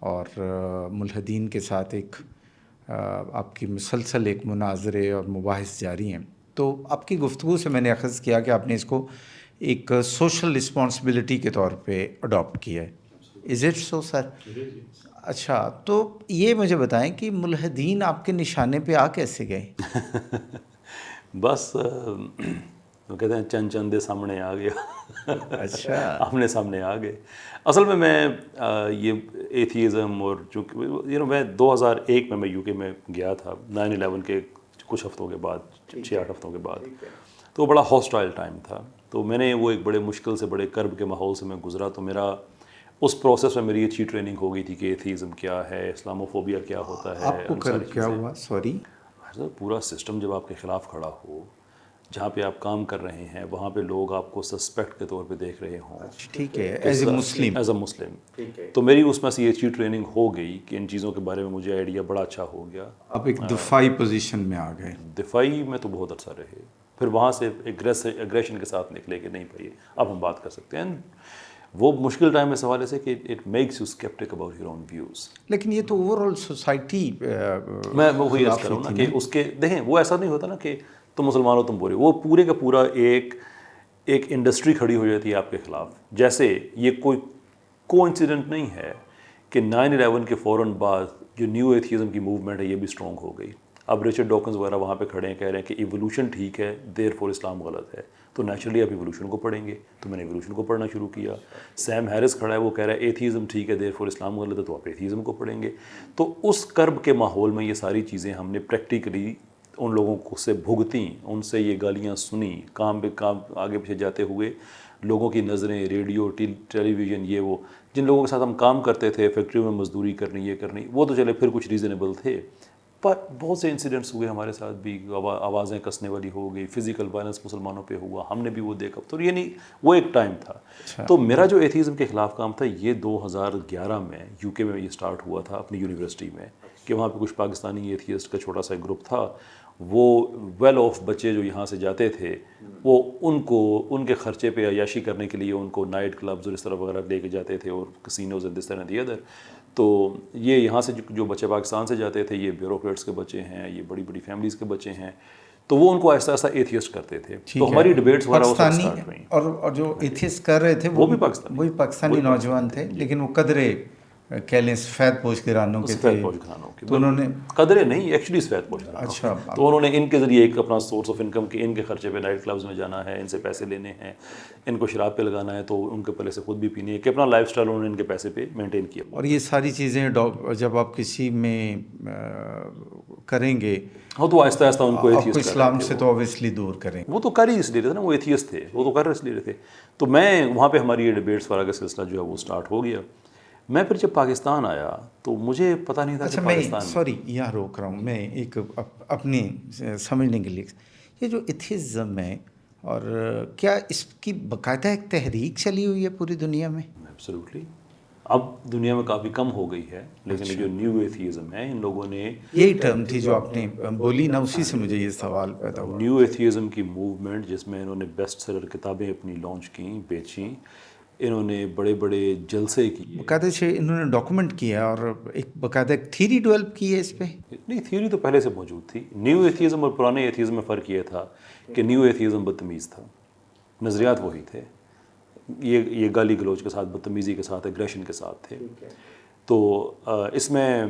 Speaker 1: اور ملحدین کے ساتھ ایک آپ کی مسلسل ایک مناظرے اور مباحث جاری ہیں. تو آپ کی گفتگو سے میں نے اخذ کیا کہ آپ نے اس کو ایک سوشل رسپانسبلٹی کے طور پہ اڈاپٹ کیا ہے. از اٹ سو سر؟ اچھا، تو یہ مجھے بتائیں کہ ملحدین آپ کے نشانے پہ آ کیسے گئے؟
Speaker 2: بس وہ کہتے ہیں چند چندے سامنے آ گیا.
Speaker 1: اچھا،
Speaker 2: آمنے سامنے آ گئے. اصل میں یہ ایتھیزم اور جو میں 2001 میں یو کے میں گیا تھا 9/11 کے کچھ ہفتوں کے بعد، 6-8 ہفتوں کے بعد. تو بڑا ہاسٹائل ٹائم تھا. تو میں نے وہ ایک بڑے مشکل سے، بڑے کرب کے ماحول سے میں گزرا. تو میرا اس پروسیس میں میری اچھی ٹریننگ ہو گئی تھی کہ ایتھیزم کیا ہے، اسلاموفوبیا کیا ہوتا ہے.
Speaker 1: آپ کو کرب کیا ہوا؟ سوری.
Speaker 2: پورا سسٹم جب آپ کے خلاف کھڑا ہو، جہاں پہ آپ کام کر رہے ہیں وہاں پہ لوگ آپ کو سسپیکٹ کے طور پہ دیکھ رہے ہوں.
Speaker 1: ٹھیک ہے، ایز اے مسلم.
Speaker 2: تو میری اس میں سے یہ اچھی ٹریننگ ہو گئی کہ ان چیزوں کے بارے میں مجھے آئیڈیا بڑا اچھا ہو گیا.
Speaker 1: آپ ایک دفاعی پوزیشن میں آ گئے.
Speaker 2: دفاعی میں تو بہت عرصہ رہے، پھر وہاں سے ایگریشن کے ساتھ نکلے کہ نہیں بھائی اب ہم بات کر سکتے ہیں. وہ مشکل ٹائم اس حوالے سے کہ it makes you sceptic about your own views.
Speaker 1: لیکن یہ تو اوور آل سوسائٹی،
Speaker 2: میں وہی عرض کر رہا ہوں نا کہ اس کے دیکھیں وہ ایسا نہیں ہوتا نا کہ تم مسلمان ہو تم برے، وہ پورے کا پورا ایک انڈسٹری کھڑی ہو جاتی ہے آپ کے خلاف. جیسے یہ کوئی انسیڈنٹ نہیں ہے کہ 9/11 کے فوراً بعد جو نیو ایتھیزم کی موومنٹ ہے یہ بھی اسٹرانگ ہو گئی. اب رچرڈ ڈاکنز وغیرہ وہاں پہ کھڑے ہیں، کہہ رہے ہیں کہ ایوولوشن ٹھیک ہے، دیر فور اسلام غلط ہے. تو نیچرلی آپ ایوولوشن کو پڑھیں گے، تو میں نے ایوولوشن کو پڑھنا شروع کیا. سیم ہیرس کھڑا ہے، وہ کہہ رہا ہے ایتھیزم ٹھیک ہے، دیر فور اسلام غلط ہے، تو آپ ایتھیزم کو پڑھیں گے. تو اس کرب کے ماحول میں یہ ساری چیزیں ہم نے پریکٹیکلی ان لوگوں کو سے بھگتیں، ان سے یہ گالیاں سنی. کام آگے پیچھے جاتے ہوئے لوگوں کی نظریں، ریڈیو، ٹیلی ویژن، یہ وہ جن لوگوں کے ساتھ ہم کام کرتے تھے، فیکٹریوں میں مزدوری کرنی، یہ کرنی، وہ تو چلے پھر کچھ ریزنیبل تھے. پر بہت سے انسیڈنٹس ہوئے ہمارے ساتھ بھی، آوازیں کسنے والی ہو گئی، فزیکل وائلنس مسلمانوں پہ ہوا، ہم نے بھی وہ دیکھا. تو یعنی وہ ایک ٹائم تھا. تو میرا جو ایتھیزم کے خلاف کام تھا یہ 2011 میں یو کے میں یہ سٹارٹ ہوا تھا اپنی یونیورسٹی میں، کہ وہاں پہ کچھ پاکستانی ایتھیسٹ کا چھوٹا سا گروپ تھا. وہ ویل آف بچے جو یہاں سے جاتے تھے، وہ ان کے خرچے پہ عیاشی کرنے کے لیے ان کو نائٹ کلبز اور اس طرح وغیرہ لے کے جاتے تھے، اور casinos and this and the other. تو یہ یہاں سے جو بچے پاکستان سے جاتے تھے، یہ بیوروکریٹس کے بچے ہیں، یہ بڑی بڑی فیملیز کے بچے ہیں. تو وہ ان کو ایسا ایسا ایتھیسٹ کرتے تھے. تو ہماری ڈبیٹس وغیرہ وہ سٹارٹ ہوئیں.
Speaker 1: اور جو ایتھیسٹ کر رہے تھے
Speaker 2: وہ بھی
Speaker 1: پاکستانی نوجوان تھے، لیکن وہ قدرے کہہ لیں سفید پوش گھرانوں کے تھے.
Speaker 2: تو انہوں نے قدرے نہیں، ایکچولی سفید پوش گھرانوں.
Speaker 1: اچھا.
Speaker 2: تو انہوں نے ان کے ذریعے ایک اپنا سورس آف انکم کی، ان کے خرچے پہ نائٹ کلبز میں جانا ہے، ان سے پیسے لینے ہیں، ان کو شراب پہ لگانا ہے، تو ان کے پہلے سے خود بھی پینی ہے، کہ اپنا لائف سٹائل انہوں نے ان کے پیسے پہ مینٹین کیا.
Speaker 1: اور یہ ساری چیزیں جب آپ کسی میں کریں گے
Speaker 2: تو آہستہ آہستہ ان کو
Speaker 1: اسلام سے تو اوبیسلی دور کریں.
Speaker 2: وہ تو کر ہی اس لیے رہے تھے نا، وہ ایتھیسٹ تھے، وہ تو کر اس لیے رہے تھے. تو میں وہاں پہ ہماری یہ ڈبیٹس وغیرہ کا سلسلہ جو ہے وہ سٹارٹ ہو گیا. میں پھر جب پاکستان آیا تو مجھے پتہ نہیں تھا.
Speaker 1: اچھا، میں سوری یہاں روک رہا ہوں، میں ایک اپنی سمجھنے کے لیے، یہ جو ایتھیزم ہے، اور کیا اس کی باقاعدہ ایک تحریک چلی ہوئی ہے پوری دنیا میں؟
Speaker 2: ایبسلیوٹلی. اب دنیا میں کافی کم ہو گئی ہے، لیکن یہ جو نیو ایتھیزم ہے، ان لوگوں نے
Speaker 1: یہی ٹرم تھی جو آپ نے بولی نا، اسی سے مجھے یہ سوال پیدا ہوا.
Speaker 2: نیو ایتھیزم کی موومنٹ، جس میں انہوں نے بیسٹ سیلر کتابیں اپنی لانچ کیں، بیچیں، انہوں نے بڑے بڑے جلسے کیے.
Speaker 1: باقاعدہ سے انہوں نے ڈاکومنٹ کیا اور ایک باقاعدہ ایک تھیری ڈیولپ کی ہے اس پہ.
Speaker 2: نہیں، تھیوری تو پہلے سے موجود تھی. نیو ایتھیزم اور پرانے ایتھیزم میں فرق یہ تھا کہ نیو ایتھیزم بدتمیز تھا، نظریات وہی تھے، یہ گالی گلوچ کے ساتھ، بدتمیزی کے ساتھ، ایگریشن کے ساتھ تھے. تو اس میں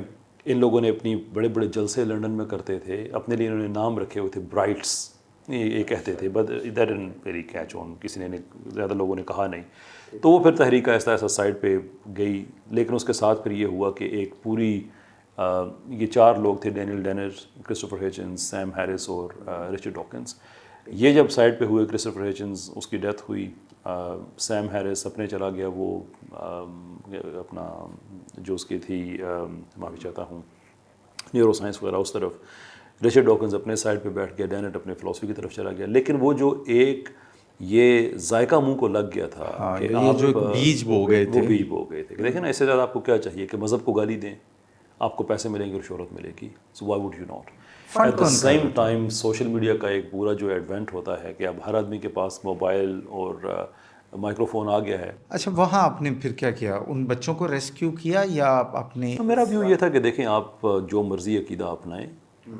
Speaker 2: ان لوگوں نے اپنی بڑے بڑے جلسے لنڈن میں کرتے تھے. اپنے لیے انہوں نے نام رکھے ہوئے تھے برائٹس، یہ کہتے تھے، but that didn't very catch on, کسی نے زیادہ لوگوں نے کہا نہیں. تو وہ پھر تحریک ایسا ایسا سائڈ پہ گئی. لیکن اس کے ساتھ پھر یہ ہوا کہ ایک پوری یہ 4 لوگ تھے، Daniel Dennett, Christopher Hitchens, Sam Harris اور رچرڈ ڈاکنز. یہ جب سائڈ پہ ہوئے، کرسٹوفر ہیچنز اس کی ڈیتھ ہوئی، سیم ہیرس اپنے چلا گیا، وہ اپنا جو اس کی تھی، معافی چاہتا ہوں، نیورو سائنس وغیرہ اس طرف. رچرڈ ڈاکنز اپنے سائڈ پہ بیٹھ گیا، ڈینٹ اپنے فلاسفی کی طرف چلا گیا. لیکن وہ جو ایک یہ ذائقہ منہ کو لگ گیا تھا کہ
Speaker 1: یہ جو بیج بو گئے تھے،
Speaker 2: وہ بیج بو گئے تھے کہ دیکھیں نا، اس سے زیادہ آپ کو کیا چاہیے کہ مذہب کو گالی دیں، آپ کو پیسے ملیں گے اور شہرت ملے گی. So why would you not. At the same time social media کا ایک پورا جو ایڈوینٹ ہوتا ہے کہ اب ہر آدمی کے پاس موبائل اور مائکرو فون آ گیا ہے.
Speaker 1: اچھا وہاں آپ نے پھر کیا کیا؟ ان بچوں کو ریسکیو کیا یا آپ نے؟
Speaker 2: میرا ویو یہ تھا کہ دیکھیں، آپ جو مرضی عقیدہ اپنائیں،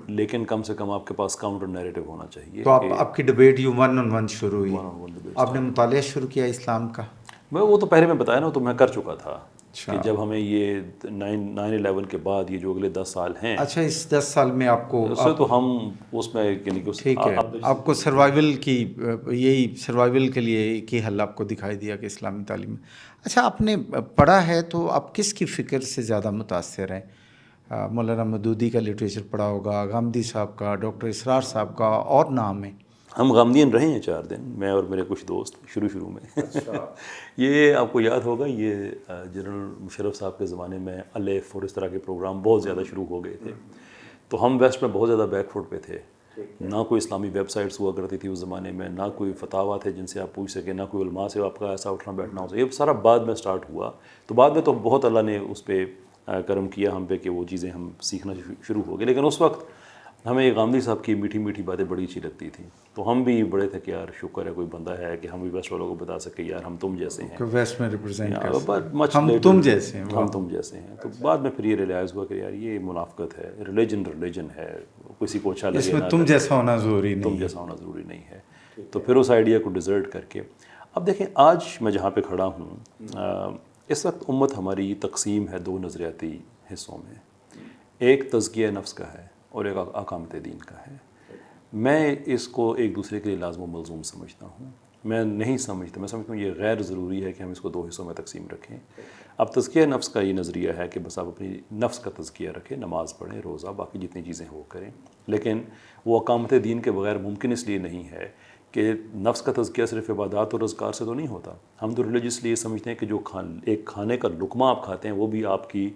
Speaker 2: لیکن کم سے کم آپ کے پاس کاؤنٹر نیریٹو ہونا چاہیے.
Speaker 1: تو آپ کی ڈبیٹ یوں 1-on-1 شروع ہوئی، آپ نے مطالعہ شروع کیا اسلام کا؟
Speaker 2: وہ تو پہلے میں بتایا نا، تو میں کر چکا تھا کہ جب ہمیں یہ 9/11 کے بعد یہ جو اگلے 10 سال ہیں،
Speaker 1: اچھا اس 10 سال میں آپ کو
Speaker 2: اس سے تو ہم اس میں یعنی کہ
Speaker 1: ٹھیک ہے، آپ کو سروائیول کی، یہی سروائیول کے لیے ایک ہی حل آپ کو دکھائی دیا کہ اسلامی تعلیم. اچھا آپ نے پڑھا ہے تو آپ کس کی فکر سے زیادہ متاثر ہیں؟ مولانا مودودی کا لٹریچر پڑھا ہوگا، غامدی صاحب کا، ڈاکٹر اسرار صاحب کا، اور نام ہے.
Speaker 2: ہم غامدین رہے ہیں 4 دن، میں اور میرے کچھ دوست شروع میں. یہ آپ کو یاد ہوگا، یہ جنرل مشرف صاحب کے زمانے میں الف اور اس طرح کے پروگرام بہت زیادہ شروع ہو گئے تھے. تو ہم ویسٹ میں بہت زیادہ بیک فوٹ پہ تھے. نہ کوئی اسلامی ویب سائٹس ہوا کرتی تھی اس زمانے میں، نہ کوئی فتاوا تھے جن سے آپ پوچھ سکیں، نہ کوئی علماء سے آپ کا ایسا اٹھنا بیٹھنا ہو سکے. یہ سارا بعد میں سٹارٹ ہوا. تو بعد میں تو بہت اللہ نے اس پہ کرم کیا ہم پہ کہ وہ چیزیں ہم سیکھنا شروع ہو گئے. لیکن اس وقت ہمیں غامدی صاحب کی میٹھی میٹھی باتیں بڑی اچھی لگتی تھیں. تو ہم بھی بڑے تھے کہ یار شکر ہے کوئی بندہ ہے کہ ہم بھی ویسٹ والوں کو بتا سکے یار ہم تم جیسے ہیں،
Speaker 1: ویسٹ میں ریپرزینٹ کر
Speaker 2: ہم
Speaker 1: تم جیسے ہیں.
Speaker 2: ہم تم جیسے ہیں. تو بعد میں پھر یہ ریلائز ہوا کہ یار یہ منافقت ہے. ریلیجن ہے، کسی کو اچھا لگے
Speaker 1: اس میں تم جیسا ہونا ضروری نہیں،
Speaker 2: تم جیسا ہونا ضروری نہیں ہے. تو پھر اس آئیڈیا کو ڈیزرٹ کر کے اب دیکھیں آج میں جہاں پہ کھڑا ہوں، اس وقت امت ہماری تقسیم ہے 2 نظریاتی حصوں میں. ایک تزکیہ نفس کا ہے اور ایک اقامت دین کا ہے. میں اس کو ایک دوسرے کے لیے لازم و ملزوم سمجھتا ہوں. میں نہیں سمجھتا، میں سمجھتا ہوں یہ غیر ضروری ہے کہ ہم اس کو 2 حصوں میں تقسیم رکھیں. اب تزکیہ نفس کا یہ نظریہ ہے کہ بس آپ اپنی نفس کا تزکیہ رکھیں، نماز پڑھیں، روزہ، باقی جتنی چیزیں وہ کریں. لیکن وہ اقامت دین کے بغیر ممکن اس لیے نہیں ہے کہ نفس کا تزکیہ صرف عبادات اور اذکار سے تو نہیں ہوتا. ہم تو ریلیجسلی یہ سمجھتے ہیں کہ جو ایک کھانے کا لقمہ آپ کھاتے ہیں وہ بھی آپ کی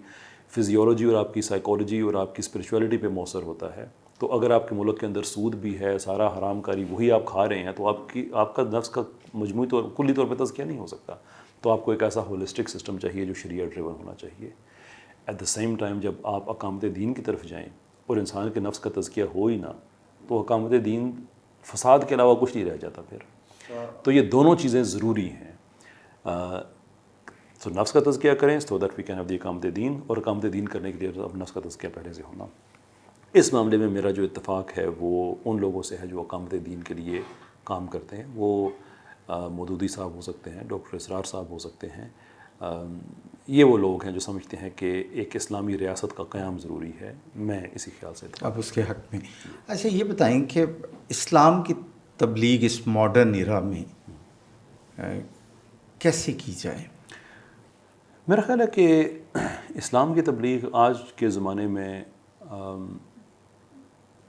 Speaker 2: فزیولوجی اور آپ کی سائیکالوجی اور آپ کی اسپرچویلٹی پہ مؤثر ہوتا ہے. تو اگر آپ کے ملک کے اندر سود بھی ہے، سارا حرام کاری وہی آپ کھا رہے ہیں، تو آپ کا نفس کا مجموعی طور کلی طور پہ تزکیہ نہیں ہو سکتا. تو آپ کو ایک ایسا ہولسٹک سسٹم چاہیے جو شریعت ڈریون ہونا چاہیے. ایٹ دا سیم ٹائم جب آپ اقامت دین کی طرف جائیں اور انسان کے نفس کا تزکیہ ہو ہی نہ، تو اقامت دین فساد کے علاوہ کچھ نہیں رہ جاتا پھر. تو یہ دونوں چیزیں ضروری ہیں. تو نفس کا تزکیہ کریں so that we can have the اقامت دین، اور اقامت دین کرنے کے لیے اب نفس کا تزکیہ پہلے سے ہونا. اس معاملے میں میرا جو اتفاق ہے وہ ان لوگوں سے ہے جو اقامت دین کے لیے کام کرتے ہیں. وہ مودودی صاحب ہو سکتے ہیں، ڈاکٹر اسرار صاحب ہو سکتے ہیں. یہ وہ لوگ ہیں جو سمجھتے ہیں کہ ایک اسلامی ریاست کا قیام ضروری ہے. میں اسی خیال سے
Speaker 1: اب اس کے حق میں. اچھا یہ بتائیں کہ اسلام کی تبلیغ اس ماڈرن ایرا میں کیسے کی جائے؟
Speaker 2: میرا خیال ہے کہ اسلام کی تبلیغ آج کے زمانے میں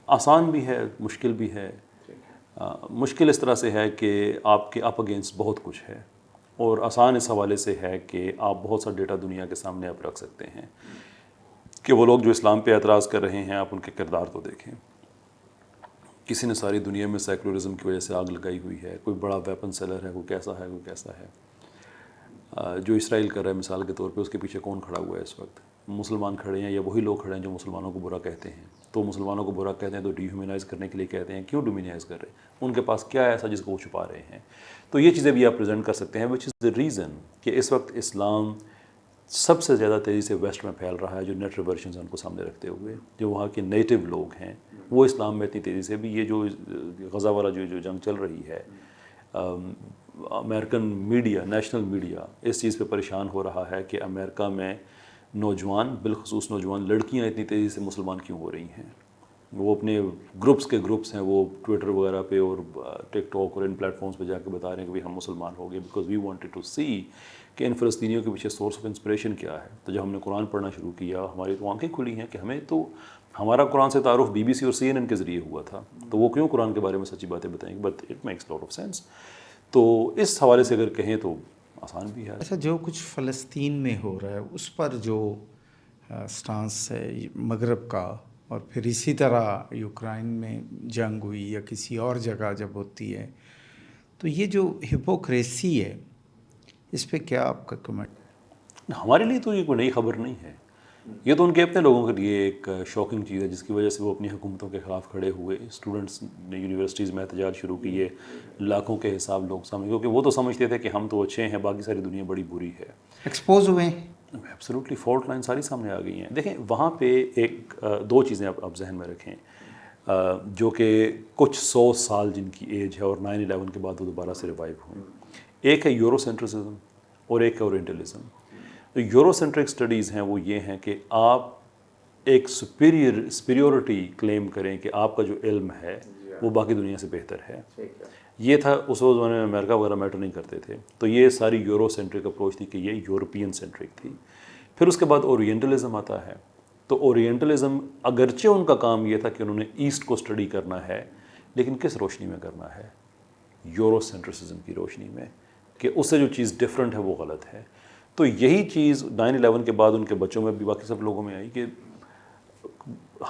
Speaker 2: آسان بھی ہے، مشکل بھی ہے. مشکل اس طرح سے ہے کہ آپ کے اپ اگینسٹ بہت کچھ ہے، اور آسان اس حوالے سے ہے کہ آپ بہت سا ڈیٹا دنیا کے سامنے آپ رکھ سکتے ہیں کہ وہ لوگ جو اسلام پہ اعتراض کر رہے ہیں آپ ان کے کردار تو دیکھیں. کسی نے ساری دنیا میں سیکولرزم کی وجہ سے آگ لگائی ہوئی ہے، کوئی بڑا ویپن سیلر ہے، کوئی کیسا ہے، کوئی کیسا ہے. جو اسرائیل کر رہا ہے مثال کے طور پہ، اس کے پیچھے کون کھڑا ہوا ہے اس وقت؟ مسلمان کھڑے ہیں یا وہی لوگ کھڑے ہیں جو مسلمانوں کو برا کہتے ہیں؟ تو مسلمانوں کو برا کہتے ہیں تو ڈی ہیومنائز کرنے کے لیے کہتے ہیں. کیوں ڈیمونائز کر رہے ہیں؟ ان کے پاس کیا ہے ایسا جس کو وہ چھپا رہے ہیں؟ تو یہ چیزیں بھی آپ پریزنٹ کر سکتے ہیں، وچ از دا ریزن کہ اس وقت اسلام سب سے زیادہ تیزی سے ویسٹ میں پھیل رہا ہے. جو نیٹ ریورشنز ہیں ان کو سامنے رکھتے ہوئے، جو وہاں کے نیٹو لوگ ہیں وہ اسلام میں اتنی تیزی سے بھی، یہ جو غزہ والا جو جنگ چل رہی ہے، امریکن میڈیا، نیشنل میڈیا اس چیز پہ پریشان ہو رہا ہے کہ امریکہ میں نوجوان، بالخصوص نوجوان لڑکیاں اتنی تیزی سے مسلمان کیوں ہو رہی ہیں. وہ اپنے گروپس ہیں، وہ ٹویٹر وغیرہ پہ اور ٹک ٹاک اور ان پلیٹ فارمز پہ جا کے بتا رہے ہیں کہ بھئی ہم مسلمان ہو گئے، بیکاز وی وانٹڈ ٹو سی کہ ان فلسطینیوں کے پیچھے سورس آف انسپریشن کیا ہے. تو جب ہم نے قرآن پڑھنا شروع کیا، ہماری تو آنکھیں کھلی ہیں کہ ہمیں تو ہمارا قرآن سے تعارف BBC اور CNN کے ذریعے ہوا تھا، تو وہ کیوں قرآن کے بارے میں سچی باتیں بتائیں گے؟ But it makes lot of sense. تو اس حوالے سے اگر کہیں تو آسان بھی ہے.
Speaker 1: اچھا، جو کچھ فلسطین میں ہو رہا ہے اس پر جو سٹانس ہے مغرب کا، اور پھر اسی طرح یوکرائن میں جنگ ہوئی یا کسی اور جگہ جب ہوتی ہے، تو یہ جو ہپوکریسی ہے اس پہ کیا آپ کا کمنٹ؟
Speaker 2: ہمارے لیے تو یہ کوئی نئی خبر نہیں ہے، یہ تو ان کے اپنے لوگوں کے لیے ایک شاکنگ چیز ہے جس کی وجہ سے وہ اپنی حکومتوں کے خلاف کھڑے ہوئے. اسٹوڈنٹس نے یونیورسٹیز میں احتجاج شروع کیے، لاکھوں کے حساب لوگ سامنے، کیونکہ وہ تو سمجھتے تھے کہ ہم تو اچھے ہیں، باقی ساری دنیا بڑی بری ہے.
Speaker 1: ایکسپوز ہوئے ہیں.
Speaker 2: ایبسلیوٹلی فالٹ لائن ساری سامنے آ گئی ہیں. دیکھیں وہاں پہ ایک دو چیزیں آپ ذہن میں رکھیں جو کہ کچھ 100 سال جن کی ایج ہے اور 9/11 کے بعد وہ دوبارہ سے ریوائیو ہوئیں. ایک ہے یورو سینٹرسزم اور ایک ہے اورینٹلزم. تو یورو سینٹرک سٹڈیز ہیں وہ یہ ہیں کہ آپ ایک سپیریورٹی کلیم کریں کہ آپ کا جو علم ہے وہ باقی دنیا سے بہتر ہے. یہ تھا اس زمانے میں، امریکہ وغیرہ میٹر نہیں کرتے تھے، تو یہ ساری یورو سینٹرک اپروچ تھی کہ یہ یورپین سینٹرک تھی. پھر اس کے بعد اورینٹلزم آتا ہے. تو اورینٹلزم اگرچہ ان کا کام یہ تھا کہ انہوں نے ایسٹ کو اسٹڈی کرنا ہے، لیکن کس روشنی میں کرنا ہے؟ یورو سینٹرسزم کی روشنی میں، کہ اس سے جو چیز ڈفرینٹ ہے وہ غلط ہے. تو یہی چیز 9/11 کے بعد ان کے بچوں میں بھی، باقی سب لوگوں میں آئی کہ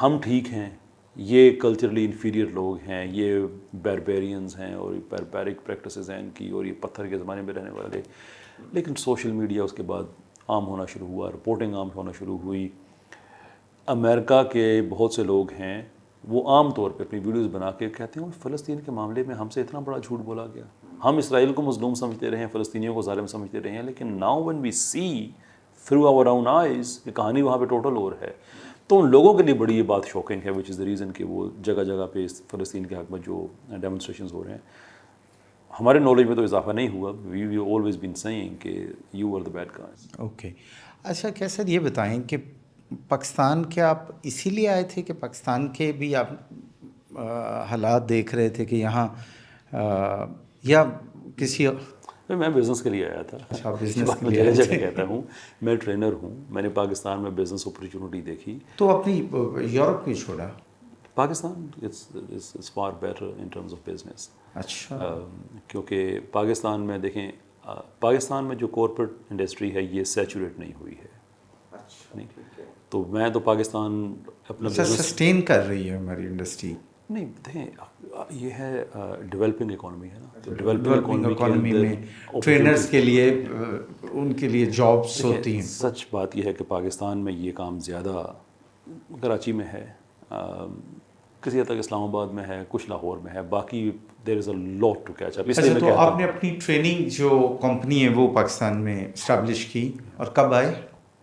Speaker 2: ہم ٹھیک ہیں، یہ کلچرلی انفیریئر لوگ ہیں، یہ بیربیرینز ہیں اور یہ بیربیرک پریکٹسز ہیں ان کی، اور یہ پتھر کے زمانے میں رہنے والے. لیکن سوشل میڈیا اس کے بعد عام ہونا شروع ہوا، رپورٹنگ عام ہونا شروع ہوئی. امریکہ کے بہت سے لوگ ہیں وہ عام طور پہ اپنی ویڈیوز بنا کے کہتے ہیں فلسطین کے معاملے میں ہم سے اتنا بڑا جھوٹ بولا گیا، ہم اسرائیل کو مظلوم سمجھتے رہے ہیں، فلسطینیوں کو ظالم سمجھتے رہے ہیں، لیکن now when we see through our own eyes کہ کہانی وہاں پہ ٹوٹل اور ہے. تو ان لوگوں کے لیے بڑی یہ بات شوکنگ ہے، وچ از دا ریزن کہ وہ جگہ جگہ پہ فلسطین کے حق میں جو ڈیمونسٹریشنز ہو رہے ہیں. ہمارے نالج میں تو اضافہ نہیں ہوا. وی آلویز بین سیئنگ کہ you are the bad guys.
Speaker 1: Okay. اچھا کیسر یہ بتائیں کہ پاکستان کے آپ اسی لیے آئے تھے کہ پاکستان کے بھی آپ حالات دیکھ رہے تھے کہ یہاں یا کسی؟
Speaker 2: میں بزنس کے لیے آیا تھا.
Speaker 1: اچھا، بزنس کے
Speaker 2: میں
Speaker 1: لیے
Speaker 2: جگہ
Speaker 1: آئے
Speaker 2: جگہ
Speaker 1: تھے.
Speaker 2: کہتا ہوں میں ٹرینر ہوں. میں نے پاکستان میں بزنس اپرچونٹی دیکھی.
Speaker 1: تو اپنی یورپ کیوں چھوڑا؟
Speaker 2: Pakistan is for better in terms of business.
Speaker 1: اچھا.
Speaker 2: کیونکہ پاکستان میں دیکھیں، پاکستان میں جو کارپوریٹ انڈسٹری ہے یہ سیچوریٹ نہیں ہوئی ہے. نہیں، تو میں تو پاکستان اپنا بزنس
Speaker 1: سسٹین کر رہی ہے ہماری انڈسٹری.
Speaker 2: نہیں، دیکھیں یہ ہے ڈیولپنگ اکانومی ہے نا. تو
Speaker 1: ڈیولپنگ اکانومی میں ٹرینرز کے لیے ان کے لیے جابس ہوتی ہیں.
Speaker 2: سچ بات یہ ہے کہ پاکستان میں یہ کام زیادہ کراچی میں ہے، کسی حد تک اسلام آباد میں ہے، کچھ لاہور میں ہے، باقی دیر is a lot to catch up.
Speaker 1: اچھا، تو آپ نے اپنی ٹریننگ جو کمپنی ہے وہ پاکستان میں اسٹیبلش کی، اور کب آئے؟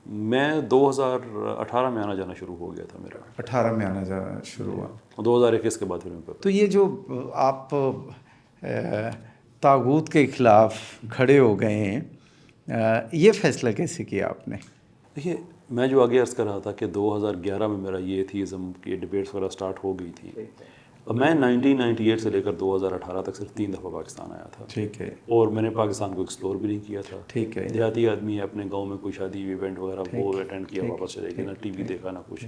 Speaker 2: میں 2018 میں آنا جانا شروع ہو گیا تھا میرا.
Speaker 1: 18 میں آنا جانا شروع ہوا.
Speaker 2: 2021 کے بعد پھر میں.
Speaker 1: تو یہ جو آپ طاغوت کے خلاف کھڑے ہو گئے ہیں، یہ فیصلہ کیسے کیا آپ نے؟
Speaker 2: دیکھیے میں جو آگے عرض کر رہا تھا کہ 2011 میں میرا یہ ایتھیزم کی ڈبیٹس وغیرہ سٹارٹ ہو گئی تھی. میں 1998 سے لے کر 2018 تک صرف 3 دفعہ پاکستان آیا تھا.
Speaker 1: ٹھیک ہے.
Speaker 2: اور میں نے پاکستان کو ایکسپلور بھی نہیں کیا تھا.
Speaker 1: ٹھیک ہے.
Speaker 2: دیہاتی آدمی ہے، اپنے گاؤں میں کوئی شادی ایونٹ وغیرہ وہ اٹینڈ کیا، واپس چلے گئے، نہ ٹی وی دیکھا نہ کچھ.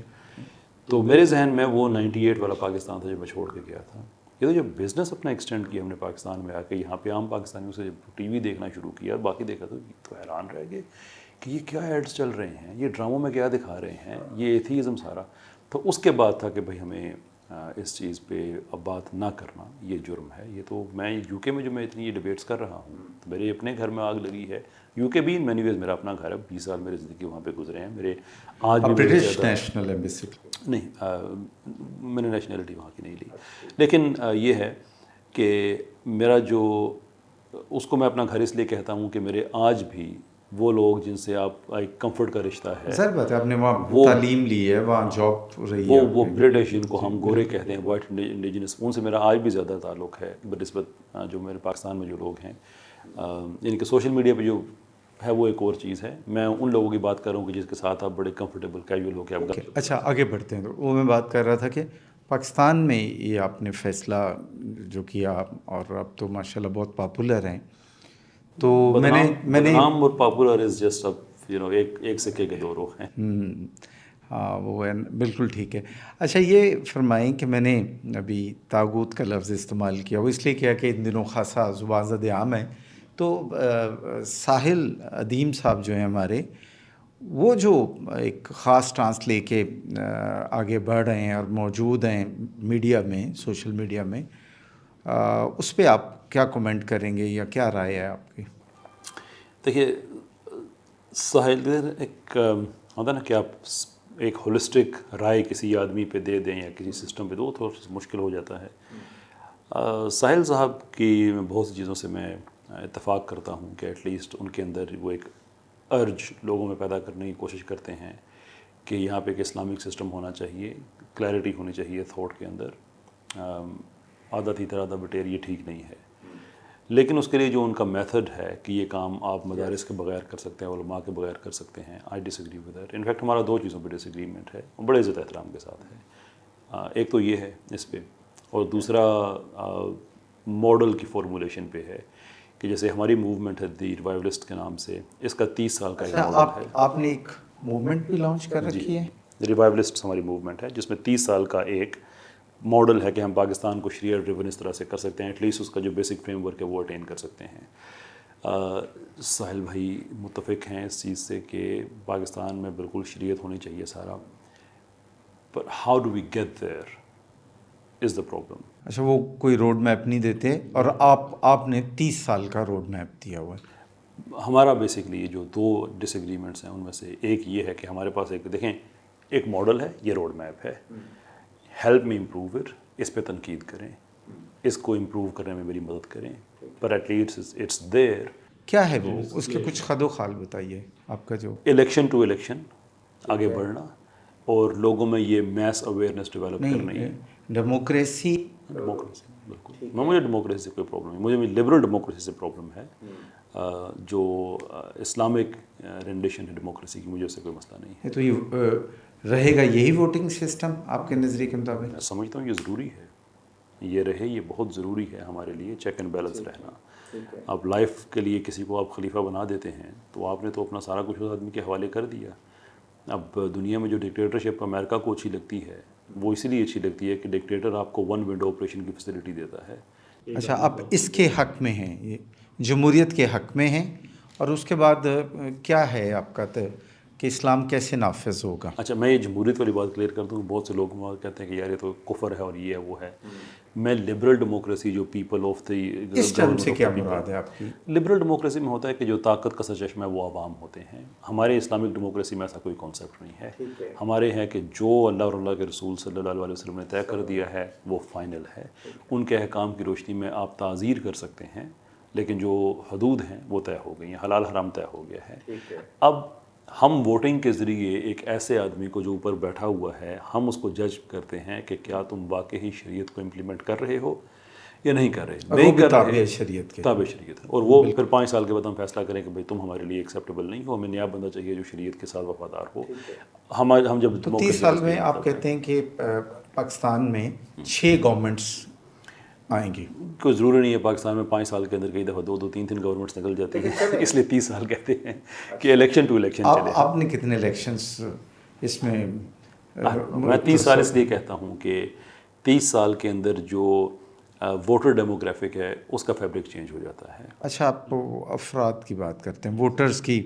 Speaker 2: تو میرے ذہن میں وہ 98 والا پاکستان تھا جو میں چھوڑ کے گیا تھا. یہ تو جب بزنس اپنا ایکسٹینڈ کیا ہم نے پاکستان میں آ کے، یہاں پہ عام پاکستانیوں سے جب ٹی وی دیکھنا شروع کیا، باقی دیکھا تو حیران رہ گئے کہ یہ کیا ایڈز چل رہے ہیں، یہ ڈراموں میں کیا دکھا رہے ہیں، یہ ایتھیزم سارا. تو اس کے بعد تھا کہ بھائی ہمیں اس چیز پہ اب بات نہ کرنا یہ جرم ہے. یہ تو میں یو کے میں جو میں اتنی یہ ڈبیٹس کر رہا ہوں تو میرے اپنے گھر میں آگ لگی ہے. یو کے بھی ان مینی ویز میرا اپنا گھر ہے, 20 سال میری زندگی وہاں پہ گزرے ہیں. میرے آج بھی
Speaker 1: برٹش نیشنل ہے بیسکلی؟
Speaker 2: نہیں, میں نے نیشنلٹی وہاں کی نہیں لی, لیکن یہ ہے کہ میرا جو اس کو میں اپنا گھر اس لیے کہتا ہوں کہ میرے آج بھی وہ لوگ جن سے آپ ایک کمفرٹ کا رشتہ ہے,
Speaker 1: ظاہر بات ہے آپ نے وہاں تعلیم لی ہے, وہاں جاب رہی ہے,
Speaker 2: وہ برٹش جن کو ہم گورے کہتے ہیں, وائٹ انڈیجنس, ان سے میرا آج بھی زیادہ تعلق ہے بنسبت جو میرے پاکستان میں جو لوگ ہیں. یعنی کہ سوشل میڈیا پہ جو ہے وہ ایک اور چیز ہے. میں ان لوگوں کی بات کر رہا ہوں کہ جس کے ساتھ آپ بڑے کمفرٹیبل کیجول ہو کے آپ.
Speaker 1: اچھا آگے بڑھتے ہیں. تو وہ میں بات کر رہا تھا کہ پاکستان میں یہ آپ نے فیصلہ جو کیا, اور اب تو ماشاءاللہ بہت پاپولر ہیں, تو میں نے
Speaker 2: نام اور پاپولر از جسٹ ایک سکے کے دو رخ ہیں.
Speaker 1: ہاں وہ بالکل ٹھیک ہے. اچھا یہ فرمائیں کہ میں نے ابھی طاغوت کا لفظ استعمال کیا, وہ اس لیے کیا کہ ان دنوں خاصا زبان زد عام ہے. تو ساحل ادیم صاحب جو ہیں ہمارے, وہ جو ایک خاص ٹرانس لے کے آگے بڑھ رہے ہیں اور موجود ہیں میڈیا میں, سوشل میڈیا میں, اس پہ آپ کیا کومنٹ کریں گے یا کیا رائے ہے آپ کی؟
Speaker 2: دیکھیے ساحل ایک ہوتا نا کہ آپ ایک ہولسٹک رائے کسی آدمی پہ دے دیں یا کسی سسٹم پہ دو, تو مشکل ہو جاتا ہے. ساحل صاحب کی بہت سی چیزوں سے میں اتفاق کرتا ہوں کہ ایٹ لیسٹ ان کے اندر وہ ایک ارج لوگوں میں پیدا کرنے کی کوشش کرتے ہیں کہ یہاں پہ ایک اسلامک سسٹم ہونا چاہیے, کلیئرٹی ہونی چاہیے تھاٹ کے اندر. آدھا تیتر آدھا بٹیر یہ ٹھیک نہیں ہے, لیکن اس کے لیے جو ان کا میتھڈ ہے کہ یہ کام آپ مدارس کے بغیر کر سکتے ہیں, علماء کے بغیر کر سکتے ہیں, آئی ڈس ایگری ود دیٹ. انفیکٹ ہمارا دو چیزوں پہ ڈس ایگریمنٹ ہے, بڑے عزت احترام کے ساتھ ہے. ایک تو یہ ہے اس پہ, اور دوسرا ماڈل کی فارمولیشن پہ ہے کہ جیسے ہماری موومنٹ ہے دی ریوائولسٹ کے نام سے, اس کا 30 سال کا ایک ماڈل ہے.
Speaker 1: آپ نے ایک موومنٹ بھی لانچ کر رکھی ہے؟
Speaker 2: ریوائولسٹ ہماری موومنٹ ہے جس میں 30 سال کا ایک ماڈل ہے کہ ہم پاکستان کو شریعت ڈریون اس طرح سے کر سکتے ہیں, ایٹ لیسٹ اس کا جو بیسک فریم ورک ہے وہ اٹین کر سکتے ہیں. ساحل بھائی متفق ہیں اس چیز سے کہ پاکستان میں بالکل شریعت ہونی چاہیے سارا, پر how do we get there is the problem.
Speaker 1: اچھا وہ کوئی روڈ میپ نہیں دیتے, اور آپ نے 30 سال کا روڈ میپ دیا ہوا ہے.
Speaker 2: ہمارا بیسکلی جو دو ڈس ایگریمنٹس ہیں ان میں سے ایک یہ ہے کہ ہمارے پاس ایک دیکھیں ایک ماڈل ہے, یہ روڈ میپ ہے, ہیلپ می امپروو اٹ, اس پہ تنقید کریں, اس کو امپروو کرنے میں میری مدد کریں, پر ایٹ لیسٹ اٹس دیئر.
Speaker 1: کیا ہے وہ, اس کے کچھ خد و خال بتائیے آپ کا. جو
Speaker 2: الیکشن ٹو الیکشن آگے بڑھنا اور لوگوں میں یہ میس اویئرنیس ڈیولپ کرنی ہے.
Speaker 1: ڈیموکریسی
Speaker 2: بالکل, مجھے ڈیموکریسی سے کوئی پرابلم نہیں, مجھے لبرل ڈیموکریسی سے پرابلم ہے. جو اسلامک رینڈیشن ہے ڈیموکریسی کی, مجھے اس سے کوئی مسئلہ نہیں ہے.
Speaker 1: تو یہ رہے گا یہی ووٹنگ سسٹم آپ کے نظریے کے مطابق؟
Speaker 2: میں سمجھتا ہوں یہ ضروری ہے, یہ رہے, یہ بہت ضروری ہے ہمارے لیے, چیک اینڈ بیلنس رہنا. اب لائف کے لیے کسی کو آپ خلیفہ بنا دیتے ہیں تو آپ نے تو اپنا سارا کچھ اس آدمی کے حوالے کر دیا. اب دنیا میں جو ڈکٹیٹرشپ امریکہ کو اچھی لگتی ہے وہ اسی لیے اچھی لگتی ہے کہ ڈکٹیٹر آپ کو ون ونڈو آپریشن کی فیسلٹی دیتا ہے.
Speaker 1: اچھا آپ اس کے حق میں ہیں, یہ جمہوریت کے حق میں ہیں, اور اس کے بعد کیا ہے آپ کا کہ اسلام کیسے نافذ ہوگا؟
Speaker 2: اچھا میں یہ جمہوریت والی بات کلیئر کر دوں. بہت سے لوگ کہتے ہیں کہ یار یہ تو کفر ہے اور یہ ہے وہ ہے. میں لبرل ڈیموکریسی جو پیپل آف دی,
Speaker 1: اس ٹرم سے کیا مراد ہے آپ کی؟
Speaker 2: لبرل ڈیموکریسی میں ہوتا ہے کہ جو طاقت کا سرچشمہ ہے وہ عوام ہوتے ہیں. ہمارے اسلامک ڈیموکریسی میں ایسا کوئی کانسیپٹ نہیں ہے. ہمارے ہیں کہ جو اللہ اور اللہ کے رسول صلی اللہ علیہ وسلم نے طے کر دیا ہے وہ فائنل ہے. ان کے احکام کی روشنی میں آپ تعزیر کر سکتے ہیں, لیکن جو حدود ہیں وہ طے ہو گئی ہیں, حلال حرام طے ہو گیا ہے. اب ہم ووٹنگ کے ذریعے ایک ایسے آدمی کو جو اوپر بیٹھا ہوا ہے, ہم اس کو جج کرتے ہیں کہ کیا تم واقعی شریعت کو امپلیمنٹ کر رہے ہو یا نہیں کر رہے. نہیں کر رہے,
Speaker 1: تابع شریعت کے,
Speaker 2: تابع شریعت. اور وہ پھر 5 سال کے بعد ہم فیصلہ کریں کہ بھائی تم ہمارے لیے ایکسیپٹیبل نہیں ہو, ہمیں نیا بندہ چاہیے جو شریعت کے ساتھ وفادار ہو. ہم جب
Speaker 1: 30 سال میں آپ کہتے ہیں کہ پاکستان میں 6 گورنمنٹس آئیں گی.
Speaker 2: کوئی ضروری نہیں ہے پاکستان میں 5 سال کے اندر کئی دفعہ 2 3 گورنمنٹس نکل جاتی ہیں, اس لیے 30 سال کہتے ہیں کہ الیکشن ٹو الیکشن چلے.
Speaker 1: آپ نے کتنے الیکشنس اس میں؟
Speaker 2: میں 30 سال اس لیے کہتا ہوں کہ 30 سال کے اندر جو ووٹر ڈیموگرافک ہے اس کا فیبرک چینج ہو جاتا ہے.
Speaker 1: اچھا آپ افراد کی بات کرتے ہیں, ووٹرز کی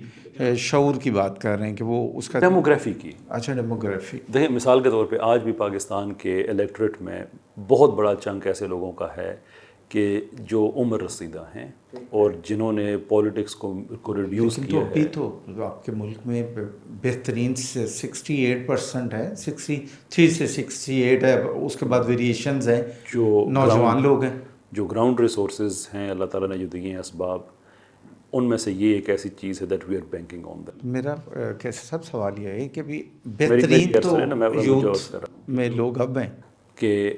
Speaker 1: شعور کی بات کر رہے ہیں کہ وہ اس کا
Speaker 2: ڈیموگرافی کی.
Speaker 1: اچھا ڈیموگرافی.
Speaker 2: دیکھیں مثال کے طور پہ آج بھی پاکستان کے الیکٹریٹ میں بہت بڑا چنک ایسے لوگوں کا ہے کہ جو عمر رسیدہ ہیں اور جنہوں نے پولیٹکس کو ریڈیوس
Speaker 1: لیکن
Speaker 2: کیا
Speaker 1: تو
Speaker 2: ہے.
Speaker 1: ابھی تو آپ کے ملک میں بہترین 68% ہے, 63 سے 68 ہے, اس کے بعد ویریشنز ہیں,
Speaker 2: جو
Speaker 1: نوجوان لوگ ہیں.
Speaker 2: جو گراؤنڈ ریسورسز ہیں اللہ تعالیٰ نے جو دیے ہیں اسباب, ان میں سے یہ ایک ایسی چیز ہے that we are banking on that.
Speaker 1: میرا کیسے سب سوال یہ ہے کہ بھی بہترین تو یوتھ میں لوگ اب ہیں
Speaker 2: کہ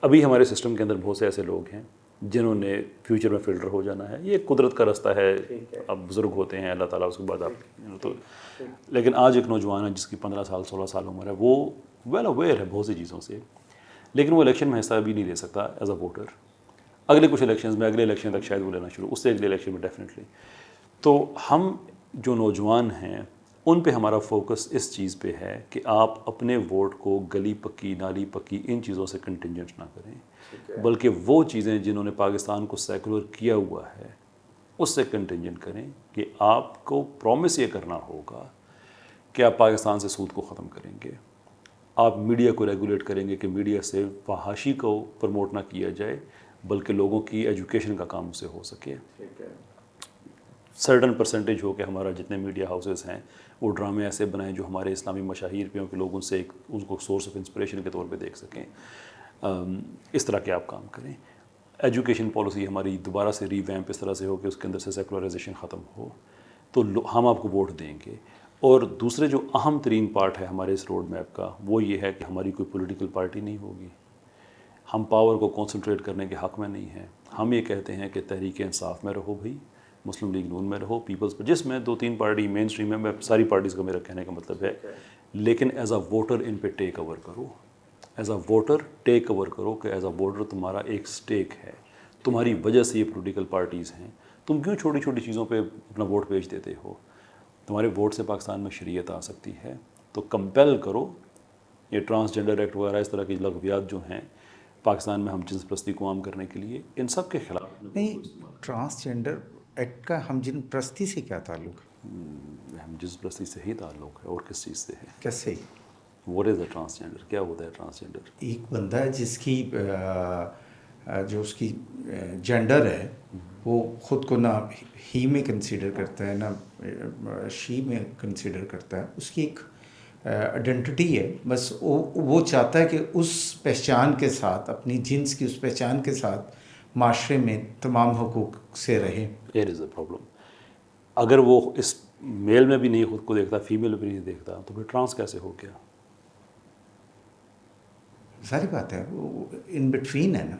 Speaker 2: ابھی ہمارے سسٹم کے اندر بہت سے ایسے لوگ ہیں جنہوں نے فیوچر میں فلٹر ہو جانا ہے. یہ قدرت کا رستہ ہے, اب بزرگ ہوتے ہیں اللہ تعالیٰ اس کے بعد آپ تو. لیکن آج ایک نوجوان ہے جس کی 15 سال 16 سال عمر ہے, وہ ویل اویئر ہے بہت سی چیزوں سے, لیکن وہ الیکشن میں حصہ بھی نہیں لے سکتا ایز اے ووٹر. اگلے کچھ الیکشنز میں, اگلے الیکشن تک شاید وہ لینا شروع, اس سے اگلے الیکشن میں ڈیفینیٹلی. تو ہم جو نوجوان ہیں ان پہ ہمارا فوکس اس چیز پہ ہے کہ آپ اپنے ووٹ کو گلی پکی نالی پکی ان چیزوں سے کنٹینجنٹ نہ کریں, بلکہ وہ چیزیں جنہوں نے پاکستان کو سیکولر کیا ہوا ہے اس سے کنٹینجنٹ کریں. کہ آپ کو پرومس یہ کرنا ہوگا کہ آپ پاکستان سے سود کو ختم کریں گے, آپ میڈیا کو ریگولیٹ کریں گے کہ میڈیا سے فحاشی کو پروموٹ نہ کیا جائے بلکہ لوگوں کی ایجوکیشن کا کام اس سے ہو سکے. سرٹن پرسنٹیج ہو کہ ہمارا جتنے میڈیا ہاؤسز ہیں وہ ڈرامے ایسے بنائیں جو ہمارے اسلامی مشاہیر پہ ہوں کہ لوگ ان سے ان کو سورس آف انسپریشن کے طور پہ دیکھ سکیں. اس طرح کے آپ کام کریں. ایجوکیشن پالیسی ہماری دوبارہ سے ری ویمپ اس طرح سے ہو کہ اس کے اندر سے سیکولرائزیشن ختم ہو, تو ہم آپ کو ووٹ دیں گے. اور دوسرے جو اہم ترین پارٹ ہے ہمارے اس روڈ میپ کا وہ یہ ہے کہ ہماری کوئی پولیٹیکل پارٹی نہیں ہوگی. ہم پاور کو کنسنٹریٹ کرنے کے حق میں نہیں ہیں. ہم یہ کہتے ہیں کہ تحریک انصاف میں رہو بھائی, مسلم لیگ نون میں رہو, پیپلز پر, جس میں 2-3 پارٹی مین اسٹریم میں ساری پارٹیز کا میرا کہنے کا مطلب ہے, لیکن ایز اے ووٹر ان پہ ٹیک اوور کرو. As a voter take over کرو کہ ایز اے ووٹر تمہارا ایک سٹیک ہے, تمہاری وجہ سے یہ پولیٹیکل پارٹیز ہیں. تم کیوں چھوٹی چھوٹی چیزوں پہ اپنا ووٹ بیچ دیتے ہو؟ تمہارے ووٹ سے پاکستان میں شریعت آ سکتی ہے, تو کمپیل کرو. یہ ٹرانسجنڈر ایکٹ وغیرہ اس طرح کی لغویات جو ہیں پاکستان میں ہم جنس پرستی کو عام کرنے کے لیے, ان سب کے خلاف.
Speaker 1: نہیں, ٹرانسجنڈر ایکٹ کا ہم جن پرستی سے کیا تعلق ہے؟
Speaker 2: ہم جنس پرستی سے ہی تعلق ہے, اور کس چیز سے ہے؟
Speaker 1: کیسے؟
Speaker 2: What is a transgender? کیا ہوتا ہے ٹرانسجنڈر؟
Speaker 1: ایک بندہ ہے جس کی جو اس کی جینڈر ہے وہ خود کو نہ ہی میں کنسیڈر کرتا ہے نہ شی میں کنسیڈر کرتا ہے, اس کی ایک آئیڈینٹی ہے. بس وہ چاہتا ہے کہ اس پہچان کے ساتھ, اپنی جنس کی اس پہچان کے ساتھ معاشرے میں تمام حقوق سے رہے.
Speaker 2: دیر از اے پرابلم. اگر وہ اس میل میں بھی نہیں خود کو دیکھتا, فیمیل میں بھی نہیں دیکھتا, تو پھر ٹرانس کیسے ہو گیا؟
Speaker 1: ساری بات ہے, وہ ان بٹوین ہے نا.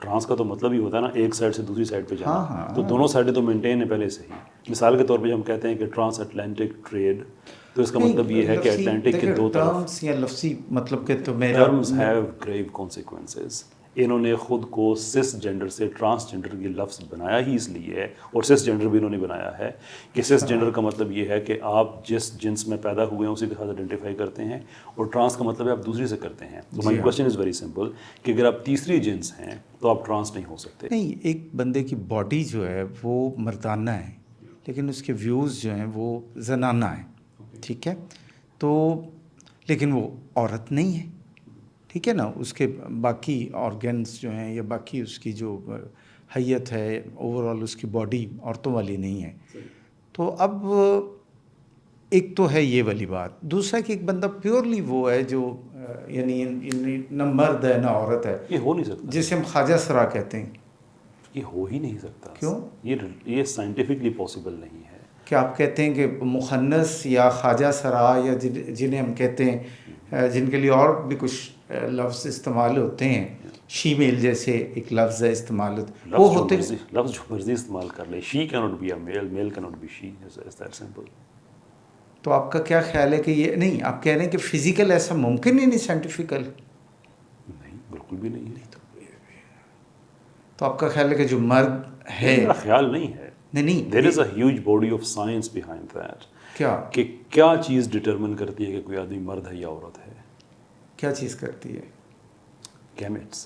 Speaker 2: ٹرانس کا تو مطلب ہی ہوتا ہے نا ایک سائڈ سے دوسری سائڈ پہ جانا.
Speaker 1: ہاں.
Speaker 2: تو دونوں سائڈیں تو مینٹین ہیں پہلے سے ہی. مثال کے طور پہ ہم کہتے ہیں کہ ٹرانس اٹلانٹک ٹریڈ, تو اس کا مطلب یہ ہے کہ اٹلانٹک کے دو طرف
Speaker 1: ٹرمز یا لفظی مطلب کہ تو میرا
Speaker 2: ٹرمز ہیو گریو کانسیکوینسز. انہوں نے خود کو سس جینڈر سے ٹرانس جینڈر کی لفظ بنایا ہی اس لیے ہے, اور سس جینڈر بھی انہوں نے بنایا ہے کہ سس جینڈر کا مطلب یہ ہے کہ آپ جس جنس میں پیدا ہوئے ہیں اسی کے ساتھ آئیڈینٹیفائی کرتے ہیں, اور ٹرانس کا مطلب ہے آپ دوسری سے کرتے ہیں. تو my question is very simple کہ اگر آپ تیسری جنس ہیں تو آپ ٹرانس نہیں ہو سکتے.
Speaker 1: نہیں, ایک بندے کی باڈی جو ہے وہ مردانہ ہے لیکن اس کے ویوز جو ہیں وہ زنانہ ہیں, ٹھیک ہے, تو لیکن وہ عورت نہیں ہے, ٹھیک ہے نا. اس کے باقی آرگنز جو ہیں یا باقی اس کی جو حیت ہے اوور آل اس کی باڈی عورتوں والی نہیں ہے. تو اب ایک تو ہے یہ والی بات. دوسرا کہ ایک بندہ پیورلی وہ ہے جو یعنی نہ مرد ہے نہ عورت ہے,
Speaker 2: یہ ہو نہیں سکتا,
Speaker 1: جسے ہم خواجہ سرا کہتے ہیں.
Speaker 2: یہ ہو ہی نہیں سکتا.
Speaker 1: کیوں؟
Speaker 2: یہ سائنٹیفکلی پاسبل نہیں ہے.
Speaker 1: کہ آپ کہتے ہیں کہ مخنث یا خواجہ سرا یا جنہیں ہم کہتے ہیں جن کے لیے اور بھی کچھ لفظ استعمال ہوتے ہیں, شی میل جیسے ایک لفظ ہے استعمال ہوتا, وہ ہوتے
Speaker 2: لفظ جو مرضی استعمال کر لے. شی کی not be a male, male کی not be she, is that simple.
Speaker 1: تو آپ کا کیا خیال ہے کہ یہ نہیں, آپ کہہ رہے ہیں کہ فزیکل ایسا ممکن ہی نہیں, سائنٹیفیکل
Speaker 2: نہیں, بالکل بھی نہیں ہے.
Speaker 1: تو آپ کا خیال ہے کہ جو مرد ہے,
Speaker 2: میرا خیال نہیں ہے,
Speaker 1: نہیں,
Speaker 2: there is a huge body of science behind that.
Speaker 1: کیا
Speaker 2: کہ کیا چیز ڈٹرمن کرتی ہے کہ کوئی آدمی مرد ہے یا عورت ہے؟
Speaker 1: کیا چیز کرتی ہے؟
Speaker 2: گیمیٹس.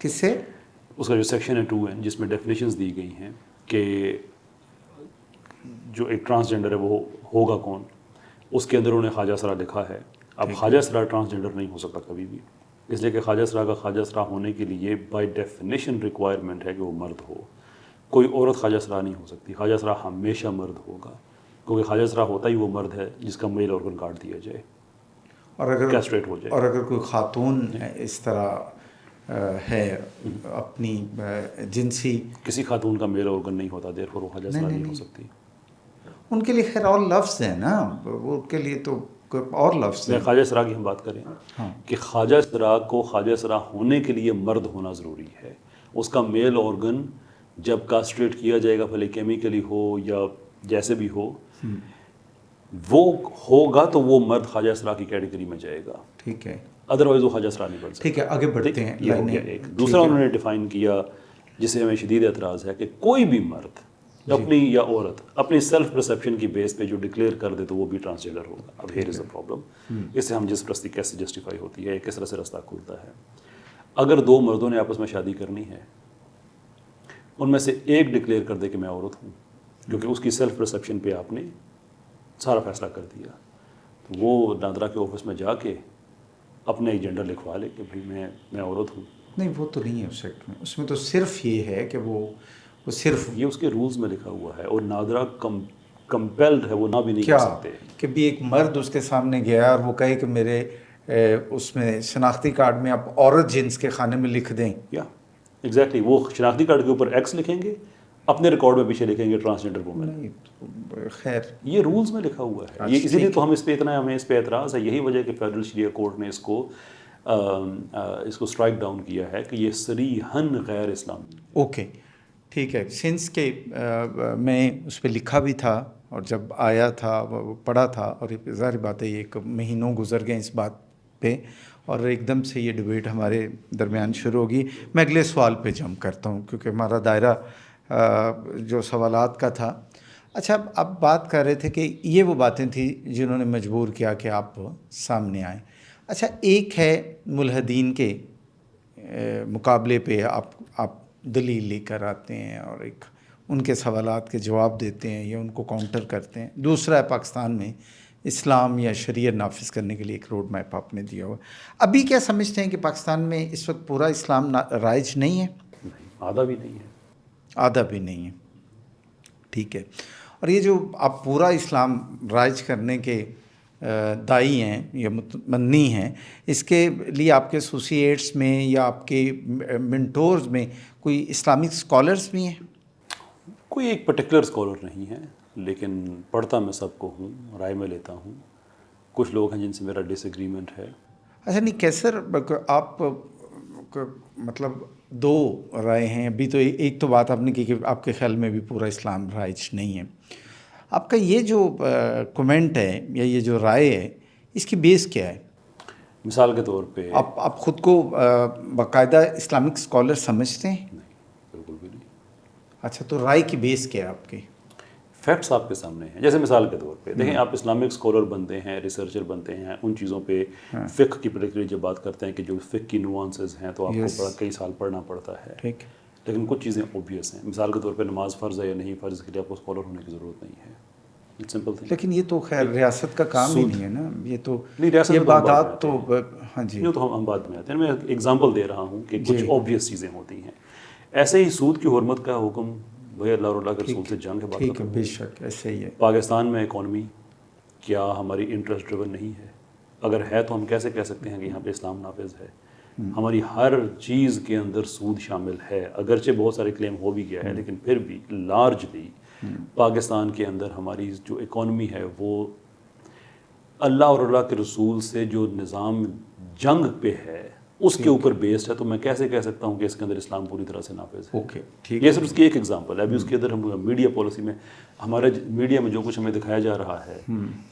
Speaker 1: کس سے؟
Speaker 2: اس کا جو سیکشن ہے 2N جس میں ڈیفینیشنز دی گئی ہیں کہ جو ایک ٹرانسجنڈر ہے وہ ہوگا کون، اس کے اندر انہوں نے خواجہ سرا لکھا ہے. اب خواجہ سرا ٹرانسجنڈر نہیں ہو سکتا کبھی بھی، اس لیے کہ خواجہ سرا کا خواجہ سرا ہونے کے لیے بائی ڈیفینیشن ریکوائرمنٹ ہے کہ وہ مرد ہو. کوئی عورت خواجہ سرا نہیں ہو سکتی، خواجہ سرا ہمیشہ مرد ہوگا، کیونکہ خواجہ سرا ہوتا ہی وہ مرد ہے جس کا میل آرگن کاٹ دیا جائے
Speaker 1: اور اگر
Speaker 2: کیسٹریٹ ہو جائے.
Speaker 1: اور اگر کوئی خاتون اس طرح ہے اپنی جنسی،
Speaker 2: کسی خاتون کا میل آرگن نہیں ہوتا، دیر فور وہ خواجہ سرا نہیں ہو سکتی.
Speaker 1: ان کے لیے خیر اور لفظ ہیں نا، وہ ان کے لیے تو اور لفظ ہیں.
Speaker 2: خواجہ سرا کی ہم بات کریں کہ خواجہ سرا کو خواجہ سرا ہونے کے لیے مرد ہونا ضروری ہے. اس کا میل آرگن جب کاسٹریٹ کیا جائے گا، بھلے کیمیکلی ہو یا جیسے بھی ہو، وہ ہوگا تو وہ مرد خواجہ سرا کی کیٹیگری میں جائے گا.
Speaker 1: ٹھیک ہے،
Speaker 2: ادروائز وہ خواجہ سرا نہیں بن سکتا.
Speaker 1: ٹھیک ہے، آگے بڑھتے ہیں.
Speaker 2: یہ ہو گیا ایک. دوسرا انہوں نے ڈیفائن کیا جسے ہمیں شدید اعتراض ہے کہ کوئی بھی مرد اپنی یا عورت اپنی سیلف پرسیپشن کی بیس پہ جو ڈکلیئر کر دے تو وہ بھی ٹرانسجنڈر ہوگا. اب ہیئر از اے پرابلم. اس سے ہم جس پرستی کیسے جسٹیفائی ہوتی ہے، کس طرح سے راستہ کھلتا ہے. اگر دو مردوں نے آپس میں شادی کرنی ہے، ان میں سے ایک ڈکلیئر کر دے کہ میں عورت ہوں، کیونکہ اس کی سیلف پرسیپشن پہ آپ نے سارا فیصلہ کر دیا، تو وہ نادرا کے آفس میں جا کے اپنے جنڈر لکھوا لے کہ بھائی میں عورت ہوں.
Speaker 1: نہیں، وہ تو نہیں ہے اس ایکٹ میں. اس میں تو صرف یہ ہے کہ وہ صرف
Speaker 2: یہ اس کے رولز میں لکھا ہوا ہے، اور نادرا کمپیلڈ ہے، وہ نہ بھی نہیں
Speaker 1: کیا
Speaker 2: کر سکتے.
Speaker 1: کہ بھی ایک مرد اس کے سامنے گیا اور وہ کہے کہ میرے اس میں شناختی کارڈ میں آپ عورت جنس کے خانے میں لکھ دیں.
Speaker 2: یا ایگزیکٹلی وہ شناختی کارڈ کے اوپر ایکس لکھیں گے، اپنے ریکارڈ میں پیچھے لکھیں گے ٹرانسجنڈر وومن.
Speaker 1: نہیں، خیر
Speaker 2: یہ رولز میں لکھا ہوا ہے. یہ اسی لیے تو ہم اس پہ ہمیں اس پہ اعتراض ہے. یہی وجہ کہ فیڈرل شریعہ کورٹ نے اس کو اسٹرائک ڈاؤن کیا ہے کہ یہ صریحاً غیر اسلامی.
Speaker 1: اوکے، ٹھیک ہے. سنس کے میں اس پہ لکھا بھی تھا اور جب آیا تھا پڑھا تھا، اور ظاہر بات ہے یہ ایک مہینوں گزر گئے اس بات پہ، اور ایک دم سے یہ ڈبیٹ ہمارے درمیان شروع ہوگی. میں اگلے سوال پہ جمپ کرتا ہوں کیونکہ ہمارا دائرہ جو سوالات کا تھا. اچھا، اب بات کر رہے تھے کہ یہ وہ باتیں تھیں جنہوں نے مجبور کیا کہ آپ سامنے آئیں. اچھا، ایک ہے ملحدین کے مقابلے پہ آپ دلیل لے کر آتے ہیں اور ایک ان کے سوالات کے جواب دیتے ہیں یا ان کو کاؤنٹر کرتے ہیں. دوسرا ہے پاکستان میں اسلام یا شریعت نافذ کرنے کے لیے ایک روڈ میپ آپ نے دیا ہوا. ابھی کیا سمجھتے ہیں کہ پاکستان میں اس وقت پورا اسلام رائج نہیں ہے؟
Speaker 2: آدھا بھی نہیں ہے.
Speaker 1: آدھا بھی نہیں ہے. ٹھیک ہے. اور یہ جو آپ پورا اسلام رائج کرنے کے دائی ہیں یا متمنی ہیں، اس کے لیے آپ کے ایسوسیٹس میں یا آپ کے منٹورز میں کوئی اسلامک اسکالرس بھی ہیں؟
Speaker 2: کوئی ایک پرٹیکولر اسکالر نہیں ہے، لیکن پڑھتا میں سب کو ہوں، رائے میں لیتا ہوں. کچھ لوگ ہیں جن سے میرا ڈس ایگریمنٹ ہے.
Speaker 1: اچھا، نہیں کیسر آپ مطلب دو رائے ہیں. ابھی تو ایک تو بات آپ نے کی کہ آپ کے خیال میں بھی پورا اسلام رائج نہیں ہے. آپ کا یہ جو کومنٹ ہے یا یہ جو رائے ہے، اس کی بیس کیا ہے؟
Speaker 2: مثال کے طور پہ
Speaker 1: آپ خود کو باقاعدہ اسلامک اسکالر سمجھتے ہیں؟
Speaker 2: نہیں، بالکل بھی نہیں.
Speaker 1: اچھا، تو رائے کی بیس کیا ہے آپ کی؟
Speaker 2: فیکٹس آپ کے سامنے ہیں. جیسے مثال کے طور پہ دیکھیں، آپ اسلامک اسکالر بنتے ہیں، ریسرچر بنتے ہیں، ان چیزوں پہ فقہ کی پرٹیکولرلی جب بات کرتے ہیں کہ جو فقہ کی نوانسز ہیں تو آپ کو کئی سال پڑھنا پڑتا ہے.
Speaker 1: ٹھیک.
Speaker 2: لیکن کچھ چیزیں اوبویس ہیں. مثال کے طور پہ نماز فرض ہے یا نہیں فرض، کے لیے آپ کو اسکالر ہونے کی ضرورت نہیں ہے. Simple thing.
Speaker 1: لیکن یہ تو خیر ریاست کا کام ہی نہیں ہے نا. یہ تو
Speaker 2: نہیں، ریاست
Speaker 1: یہ
Speaker 2: میں
Speaker 1: باتات تو ہاں جی،
Speaker 2: یہ تو ہم بعد میں آتے ہیں. میں ایگزامپل دے رہا ہوں کہ کچھ اوبویس چیزیں ہوتی ہیں. ایسے ہی سود کی حرمت کا حکم بھائی اللہ اور اللہ کے رسول سے جنگ ہے. بات
Speaker 1: ٹھیک ہے، بے شک ایسے ہی ہے.
Speaker 2: پاکستان میں اکانومی کیا ہماری انٹرسٹ ڈریون نہیں ہے؟ اگر ہے تو ہم کیسے کہہ سکتے ہیں کہ یہاں پہ اسلام نافذ ہے؟ ہماری ہر چیز کے اندر سود شامل ہے. اگرچہ بہت سارے کلیم ہو بھی گیا ہے، لیکن پھر بھی لارجلی پاکستان کے اندر ہماری جو اکانومی ہے وہ اللہ اور اللہ کے رسول سے جو نظام جنگ پہ ہے اس کے اوپر بیسڈ ہے. تو میں کیسے کہہ سکتا ہوں کہ اس کے اندر اسلام پوری طرح سے نافذ ہے؟
Speaker 1: اوکے، ٹھیک.
Speaker 2: یہ صرف اس کی ایک ایگزامپل ہے. ابھی اس کے اندر ہم میڈیا پالیسی میں ہمارے میڈیا میں جو کچھ ہمیں دکھایا جا رہا ہے،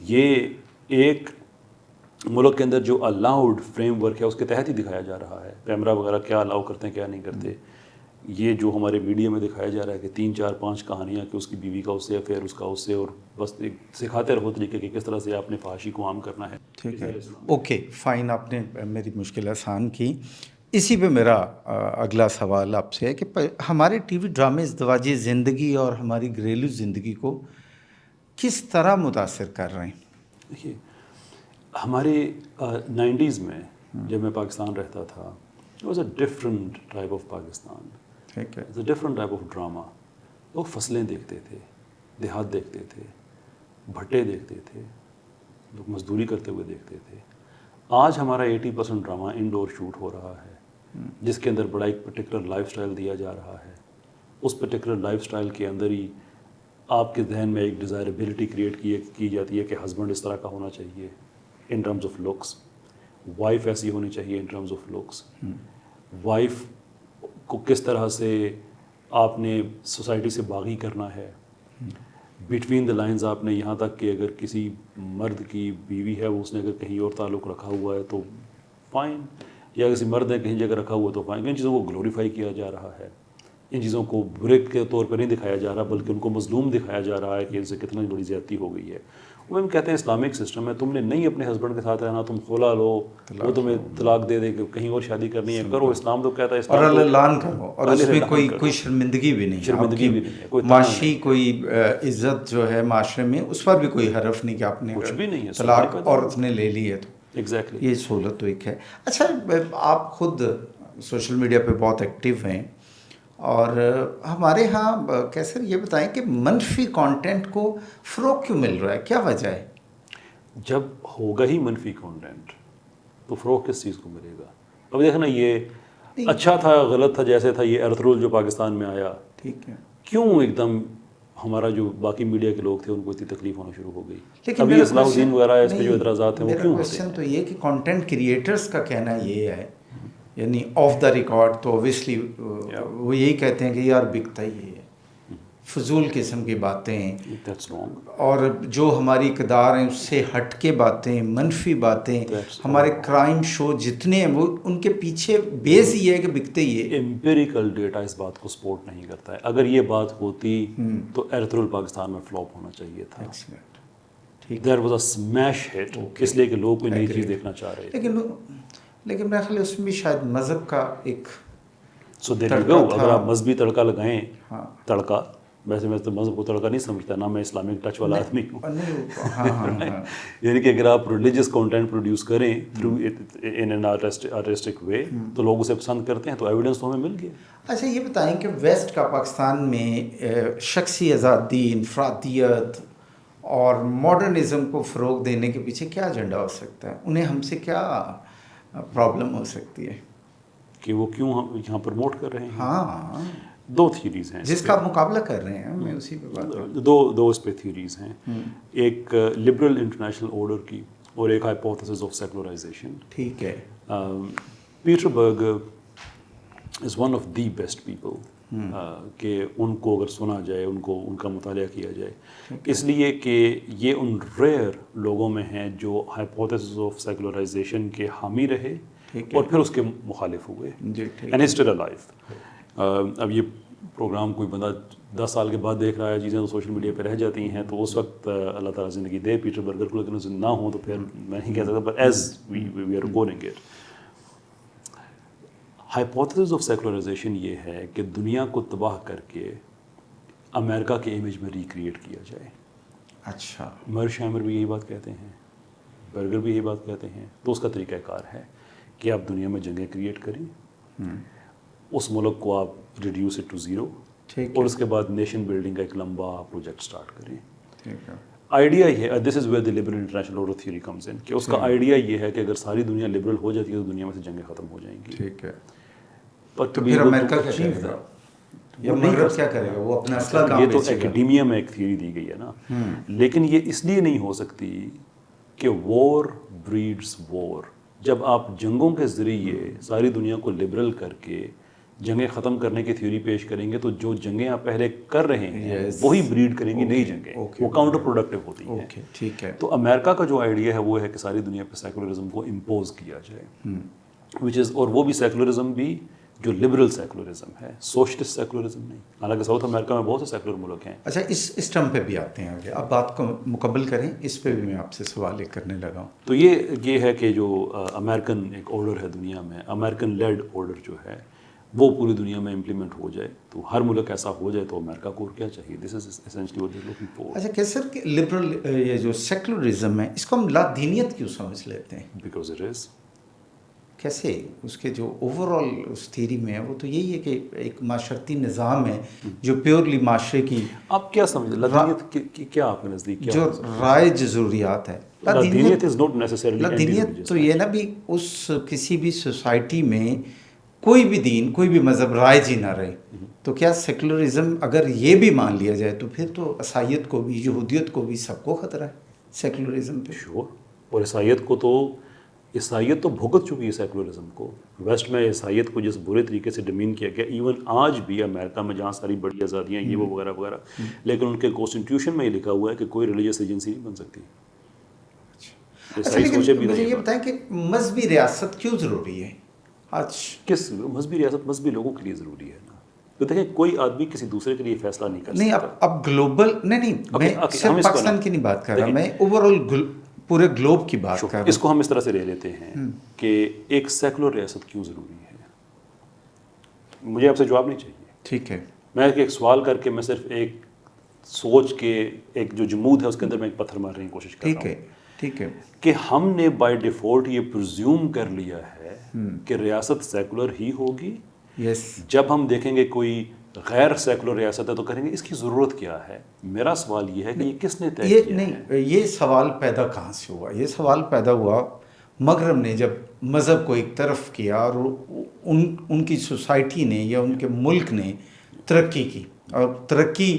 Speaker 2: یہ ایک ملک کے اندر جو الاؤڈ فریم ورک ہے اس کے تحت ہی دکھایا جا رہا ہے. کیمرہ وغیرہ کیا الاؤ کرتے ہیں کیا نہیں کرتے. یہ جو ہمارے میڈیا میں دکھایا جا رہا ہے کہ 3 4 5 کہانیاں کہ اس کی بیوی کا اس سے افیئر، اس کا اس سے، اور بس سکھاتے رہو طریقے کہ کس طرح سے آپ نے فحاشی کو عام کرنا ہے.
Speaker 1: ٹھیک ہے، اوکے فائن. آپ نے میری مشکل آسان کی. اسی پہ میرا اگلا سوال آپ سے ہے کہ ہمارے ٹی وی ڈرامے ازدواجی زندگی اور ہماری گھریلو زندگی کو کس طرح متاثر کر رہے ہیں؟
Speaker 3: دیکھیے ہمارے 90s میں جب میں پاکستان رہتا تھا it was a different type of Pakistan.
Speaker 1: ٹھیک ہے.
Speaker 3: It's a different type of drama. لوگ فصلیں دیکھتے تھے, دیہات دیکھتے تھے, بھٹے دیکھتے تھے, لوگ مزدوری کرتے ہوئے دیکھتے تھے. آج ہمارا 80% ڈرامہ انڈور شوٹ ہو رہا ہے جس کے اندر بڑا ایک پرٹیکولر لائف سٹائل دیا جا رہا ہے. اس پرٹیکولر لائف سٹائل کے اندر ہی آپ کے ذہن میں ایک ڈیزائربلٹی کریٹ کی جاتی ہے کہ ہسبینڈ اس طرح کا ہونا چاہیے in terms of looks, wife ایسی ہونی چاہیے in terms of looks, wife کو کس طرح سے آپ نے سوسائٹی سے باغی کرنا ہے. بٹوین دا لائنز آپ نے یہاں تک کہ اگر کسی مرد کی بیوی ہے وہ اس نے اگر کہیں اور تعلق رکھا ہوا ہے تو فائن, یا کسی مرد نے کہیں جگہ رکھا ہوا تو فائن. ان چیزوں کو گلوریفائی کیا جا رہا ہے, ان چیزوں کو برے کے طور پر نہیں دکھایا جا رہا بلکہ ان کو مظلوم دکھایا جا رہا ہے کہ ان سے کتنا بڑی زیادتی ہو گئی ہے. وہ ہم کہتے ہیں اسلامک سسٹم ہے, تم نے نہیں اپنے ہسبینڈ کے ساتھ رہنا, تم خلا لو, وہ تمہیں طلاق دے دے کہ کہیں اور شادی کرنی ہے کرو. اسلام تو کہتا ہے
Speaker 1: اور
Speaker 3: اسلام
Speaker 1: اعلان کرو, اور اس میں کوئی شرمندگی بھی نہیں,
Speaker 3: شرمندگی بھی نہیں ہے, کوئی
Speaker 1: معاشی کوئی عزت جو ہے معاشرے میں اس پر بھی کوئی حرف نہیں کہ آپ نے
Speaker 3: کچھ بھی نہیں ہے,
Speaker 1: طلاق عورت نے لے لی ہے تو
Speaker 3: ایگزیکٹلی
Speaker 1: یہ سہولت تو ایک ہے. اچھا آپ خود سوشل میڈیا پہ بہت ایکٹیو ہیں اور ہمارے ہاں کیسے یہ بتائیں کہ منفی کانٹینٹ کو فروغ کیوں مل رہا ہے, کیا وجہ ہے؟
Speaker 3: جب ہوگا ہی منفی کانٹینٹ تو فروغ کس چیز کو ملے گا؟ اب دیکھنا یہ اچھا تھا غلط تھا جیسے تھا, یہ ارتھ رول جو پاکستان میں آیا,
Speaker 1: ٹھیک ہے,
Speaker 3: کیوں ایک دم ہمارا جو باقی میڈیا کے لوگ تھے ان کو اتنی تکلیف ہونا شروع ہو گئی.
Speaker 1: لیکن
Speaker 3: ابھی اصلاح الدین وغیرہ اس پہ جو اعتراضات ہیں وہ کیوں ہوتے
Speaker 1: کوشچن
Speaker 3: ہیں؟
Speaker 1: تو یہ کہ کانٹینٹ کریٹرز کا کہنا یہ ہے, یعنی آف دا ریکارڈ تو اوبیسلی وہ یہی کہتے ہیں کہ یار بکتا ہی ہے, فضول قسم کی باتیں,
Speaker 3: That's wrong.
Speaker 1: اور جو ہماری اقدار ہیں اس سے ہٹ کے باتیں, منفی باتیں, ہمارے کرائم شو جتنے ہیں وہ ان کے پیچھے بیس یہ ہے کہ بکتے ہی ہے.
Speaker 3: امپیریکل ڈیٹا اس بات کو سپورٹ نہیں کرتا ہے. اگر یہ بات ہوتی تو ارتھ رول پاکستان میں فلاپ ہونا چاہیے تھا. دیر واز اے اسمیش ہٹ, اس لیے کہ لوگ کوئی نئی چیز دیکھنا چاہ رہے تھے.
Speaker 1: لیکن میرے خیال اس میں شاید مذہب کا ایک
Speaker 3: سو دیر یو گو, اگر آپ مذہبی تڑکا لگائیں, تڑکا ویسے میں تو مذہب کو تڑکا نہیں سمجھتا, نہ میں اسلامک ٹچ والا آدمی ہوں, یعنی کہ اگر آپ ریلیجیس کانٹینٹ پروڈیوس کریں تھرو ان این آرٹسٹک وے تو لوگ اسے پسند کرتے ہیں, تو ایویڈنس تو ہمیں مل گیا.
Speaker 1: اچھا یہ بتائیں کہ ویسٹ کا پاکستان میں شخصی آزادی, انفرادیت اور ماڈرنزم کو فروغ دینے کے پیچھے کیا ایجنڈا ہو سکتا ہے؟ انہیں ہم سے کیا پرابلم ہو سکتی ہے
Speaker 3: کہ وہ کیوں ہم یہاں پروموٹ کر رہے ہیں؟
Speaker 1: ہاں,
Speaker 3: دو تھیوریز ہیں
Speaker 1: جس کا آپ مقابلہ کر رہے ہیں, میں اسی پہ بات کروں.
Speaker 3: دو اس پہ تھیوریز ہیں, ایک لبرل انٹرنیشنل آرڈر کی اور ایک ہائپوتھسس آف سیکولرائزیشن.
Speaker 1: ٹھیک ہے.
Speaker 3: Peter burger is one of the best people کہ ان کو اگر سنا جائے, ان کا مطالعہ کیا جائے, اس لیے کہ یہ ان ریئر لوگوں میں ہیں جو ہائپوتھسس آف سیکولرائزیشن کے حامی رہے اور پھر اس کے مخالف ہوئے, اینڈ اسٹل الائیو. اب یہ پروگرام کوئی بندہ 10 سال کے بعد دیکھ رہا ہے, چیزیں تو سوشل میڈیا پہ رہ جاتی ہیں, تو اس وقت اللہ تعالیٰ زندگی دے پیٹر برگر کو, لیکن نہ ہوں تو پھر میں نہیں کہہ سکتا, but as we are recording it. Hypothesis of secularisation یہ ہے کہ دنیا کو تباہ کر کے امریکہ کے امیج میں ریکریٹ کیا جائے.
Speaker 1: اچھا,
Speaker 3: مر شامر بھی یہی بات کہتے ہیں, برگر بھی یہی بات کہتے ہیں. تو اس کا طریقہ کار ہے کہ آپ دنیا میں جنگیں کریٹ کریں, اس ملک کو آپ ریڈیوس اٹ ٹو زیرو, اور اس کے بعد نیشن بلڈنگ کا ایک لمبا پروجیکٹ سٹارٹ کریں. آئیڈیا یہ ہے, this is where the liberal international order theory comes in, کہ اس کا آئیڈیا یہ ہے کہ اگر ساری دنیا لبرل ہو جاتی ہے تو دنیا میں سے جنگیں ختم ہو جائیں گی.
Speaker 1: ٹھیک ہے.
Speaker 3: تو
Speaker 1: پھر امریکہ کیا کرے گا, یا مغرب کیا کرے گا؟ وہ اپنا اصلا کام,
Speaker 3: یہ تو ایکڈیمیا میں ایک تھیوری دی گئی ہے نا, لیکن یہ اس لیے نہیں ہو سکتی کہ وار بریڈز وار. جب آپ جنگوں کے ذریعے ساری دنیا کو لبرل کر کے جنگیں ختم کرنے کی تھیوری پیش کریں گے تو جو جنگیں آپ پہلے کر رہے ہیں وہی بریڈ کریں گی نئی جنگیں, وہ کاؤنٹر پروڈکٹیو ہوتی ہیں.
Speaker 1: ٹھیک ہے.
Speaker 3: تو امریکہ کا جو آئیڈیا ہے وہ ہے کہ ساری دنیا پہ سیکولرزم کو امپوز کیا جائے, وچ از, اور وہ بھی سیکولرزم بھی جو لبرل سیکولرزم ہے، سوشلسٹ سیکولرزم نہیں. حالانکہ ساؤتھ امریکہ میں بہت سے سیکولر ملک ہیں.
Speaker 1: اچھا اس ٹرم پہ بھی آتے ہیں آگے، اب بات کو مکمل کریں، اس پہ بھی میں آپ سے سوال ایک کرنے لگا ہوں.
Speaker 3: تو یہ ہے کہ جو امریکن ایک آرڈر ہے دنیا میں، امریکن لیڈ آرڈر جو ہے وہ پوری دنیا میں امپلیمنٹ ہو جائے، تو ہر ملک ایسا ہو جائے تو امریکہ کو اور کیا چاہیے. This is essentially what they are looking for.
Speaker 1: اچھا کیسر کہ لبرل یہ جو سیکولرزم ہے اس کو ہم لادینیت کیوں سمجھ لیتے ہیں؟
Speaker 3: Because it is.
Speaker 1: کیسے اس کے جو اوور آل اس تھیری میں ہے وہ تو یہی ہے کہ ایک معاشرتی نظام ہے جو پیورلی معاشرے کی
Speaker 3: آپ کیا سمجھتے ہیں لادینیت کی کیا آپ کے نزدیک کیا
Speaker 1: جو رائج ضروریات ہے.
Speaker 3: لادینیت از ناٹ نیسسرلی
Speaker 1: لادینیت تو یہ نا بھی اس کسی بھی سوسائٹی میں کوئی بھی دین کوئی بھی مذہب رائج ہی نہ رہے تو کیا سیکولرزم اگر یہ بھی مان لیا جائے تو پھر تو عیسائیت کو بھی یہودیت کو بھی سب کو خطرہ ہے سیکولرزم پہ.
Speaker 3: شور. اور عیسائیت تو بھگت چکی ہے سیکولرزم کو. ویسٹ میں عیسائیت کو جس برے طریقے سے ڈمین کیا گیا، ایون آج بھی امریکہ میں جہاں ساری بڑی آزادیاں یہ وہ وغیرہ وغیرہ، لیکن ان کے کانسٹیٹیوشن میں یہ لکھا ہوا ہے کہ کوئی ریلیجس ایجنسی نہیں بن سکتی.
Speaker 1: اچھا لیکن مجھے یہ بتائیں کہ مذہبی ریاست کیوں ضروری ہے آج؟
Speaker 3: کس مذہبی ریاست مذہبی لوگوں کے لیے ضروری ہے نا. تو دیکھیں کوئی آدمی کسی دوسرے کے لیے فیصلہ نہیں کر سکتا.
Speaker 1: نہیں اب گلوبل نہیں میں صرف پاکستان کی نہیں بات کر رہا، میں اوور آل پورے گلوب کی بات کر رہا ہوں.
Speaker 3: اس کو ہم اس طرح سے لے لیتے ہیں کہ ایک سیکولر ریاست کیوں ضروری ہے. مجھے آپ سے جواب نہیں چاہیے.
Speaker 1: ٹھیک ہے.
Speaker 3: میں ایک سوال کر کے میں صرف ایک سوچ کے ایک جو جمود ہے اس کے اندر میں ایک پتھر مارنے کی کوشش کر رہا ہوں.
Speaker 1: ٹھیک ہے
Speaker 3: کہ ہم نے بائی ڈیفالٹ یہ پرزیوم کر لیا ہے کہ ریاست سیکولر ہی ہوگی.
Speaker 1: یس.
Speaker 3: جب ہم دیکھیں گے کوئی غیر سیکولر ریاست ہے تو کہیں گے اس کی ضرورت کیا ہے. میرا سوال یہ ہے کہ یہ کس نے طے کیا ہے؟
Speaker 1: یہ سوال پیدا کہاں سے ہوا؟ یہ سوال پیدا ہوا مغرب نے جب مذہب کو ایک طرف کیا اور ان کی سوسائٹی نے یا ان کے ملک نے ترقی کی، اور ترقی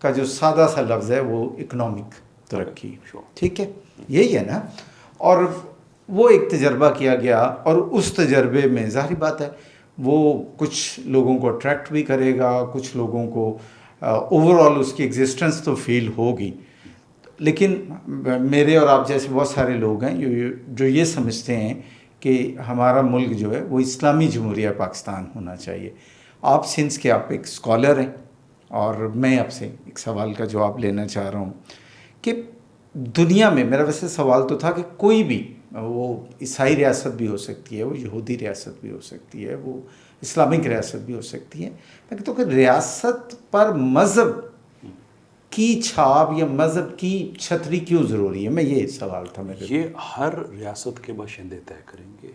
Speaker 1: کا جو سادہ سا لفظ ہے وہ اکنامک ترقی. ٹھیک ہے یہی ہے نا. اور وہ ایک تجربہ کیا گیا اور اس تجربے میں ظاہری بات ہے وہ کچھ لوگوں کو اٹریکٹ بھی کرے گا، کچھ لوگوں کو اوور آل اس کی ایگزسٹنس تو فیل ہوگی. لیکن میرے اور آپ جیسے بہت سارے لوگ ہیں جو یہ سمجھتے ہیں کہ ہمارا ملک جو ہے وہ اسلامی جمہوریہ پاکستان ہونا چاہیے. آپ سنس کے آپ ایک اسکالر ہیں اور میں آپ سے ایک سوال کا جواب لینا چاہ رہا ہوں کہ دنیا میں میرا ویسے سوال تو تھا کہ کوئی بھی، وہ عیسائی ریاست بھی ہو سکتی ہے، وہ یہودی ریاست بھی ہو سکتی ہے، وہ اسلامک ریاست بھی ہو سکتی ہے، لیکن تو کہ ریاست پر مذہب کی چھاپ یا مذہب کی چھتری کیوں ضروری ہے؟ میں یہ سوال تھا میرے.
Speaker 3: یہ ہر ریاست کے باشندے طے کریں گے.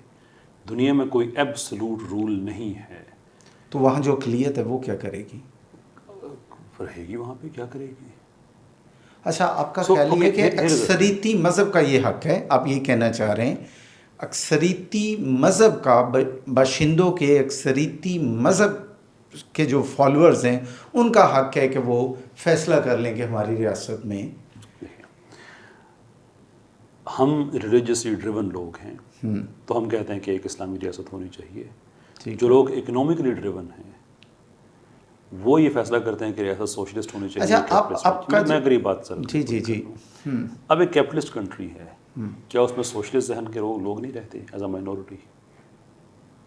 Speaker 3: دنیا میں کوئی ایبسلوٹ رول نہیں ہے.
Speaker 1: تو وہاں جو اقلیت ہے وہ کیا کرے گی؟
Speaker 3: رہے گی وہاں پہ، کیا کرے گی؟
Speaker 1: اچھا آپ کا خیال یہ ہے کہ اکثریتی مذہب کا یہ حق ہے، آپ یہ کہنا چاہ رہے ہیں اکثریتی مذہب کا، باشندوں کے اکثریتی مذہب کے جو فالوورز ہیں ان کا حق ہے کہ وہ فیصلہ کر لیں کہ ہماری ریاست میں.
Speaker 3: ہم ریلیجسلی ڈریون لوگ ہیں تو ہم کہتے ہیں کہ ایک اسلامی ریاست ہونی چاہیے. جو لوگ اکنامکلی ڈریون ہیں وہ یہ فیصلہ کرتے ہیں کہ ریاست سوشلسٹ ہونی چاہیے. میں غریب بات سر
Speaker 1: جی
Speaker 3: اب ایک کیپٹلسٹ کنٹری ہے، کیا اس میں سوشلسٹ ذہن کے لوگ نہیں رہتے ایز اے مائنورٹی؟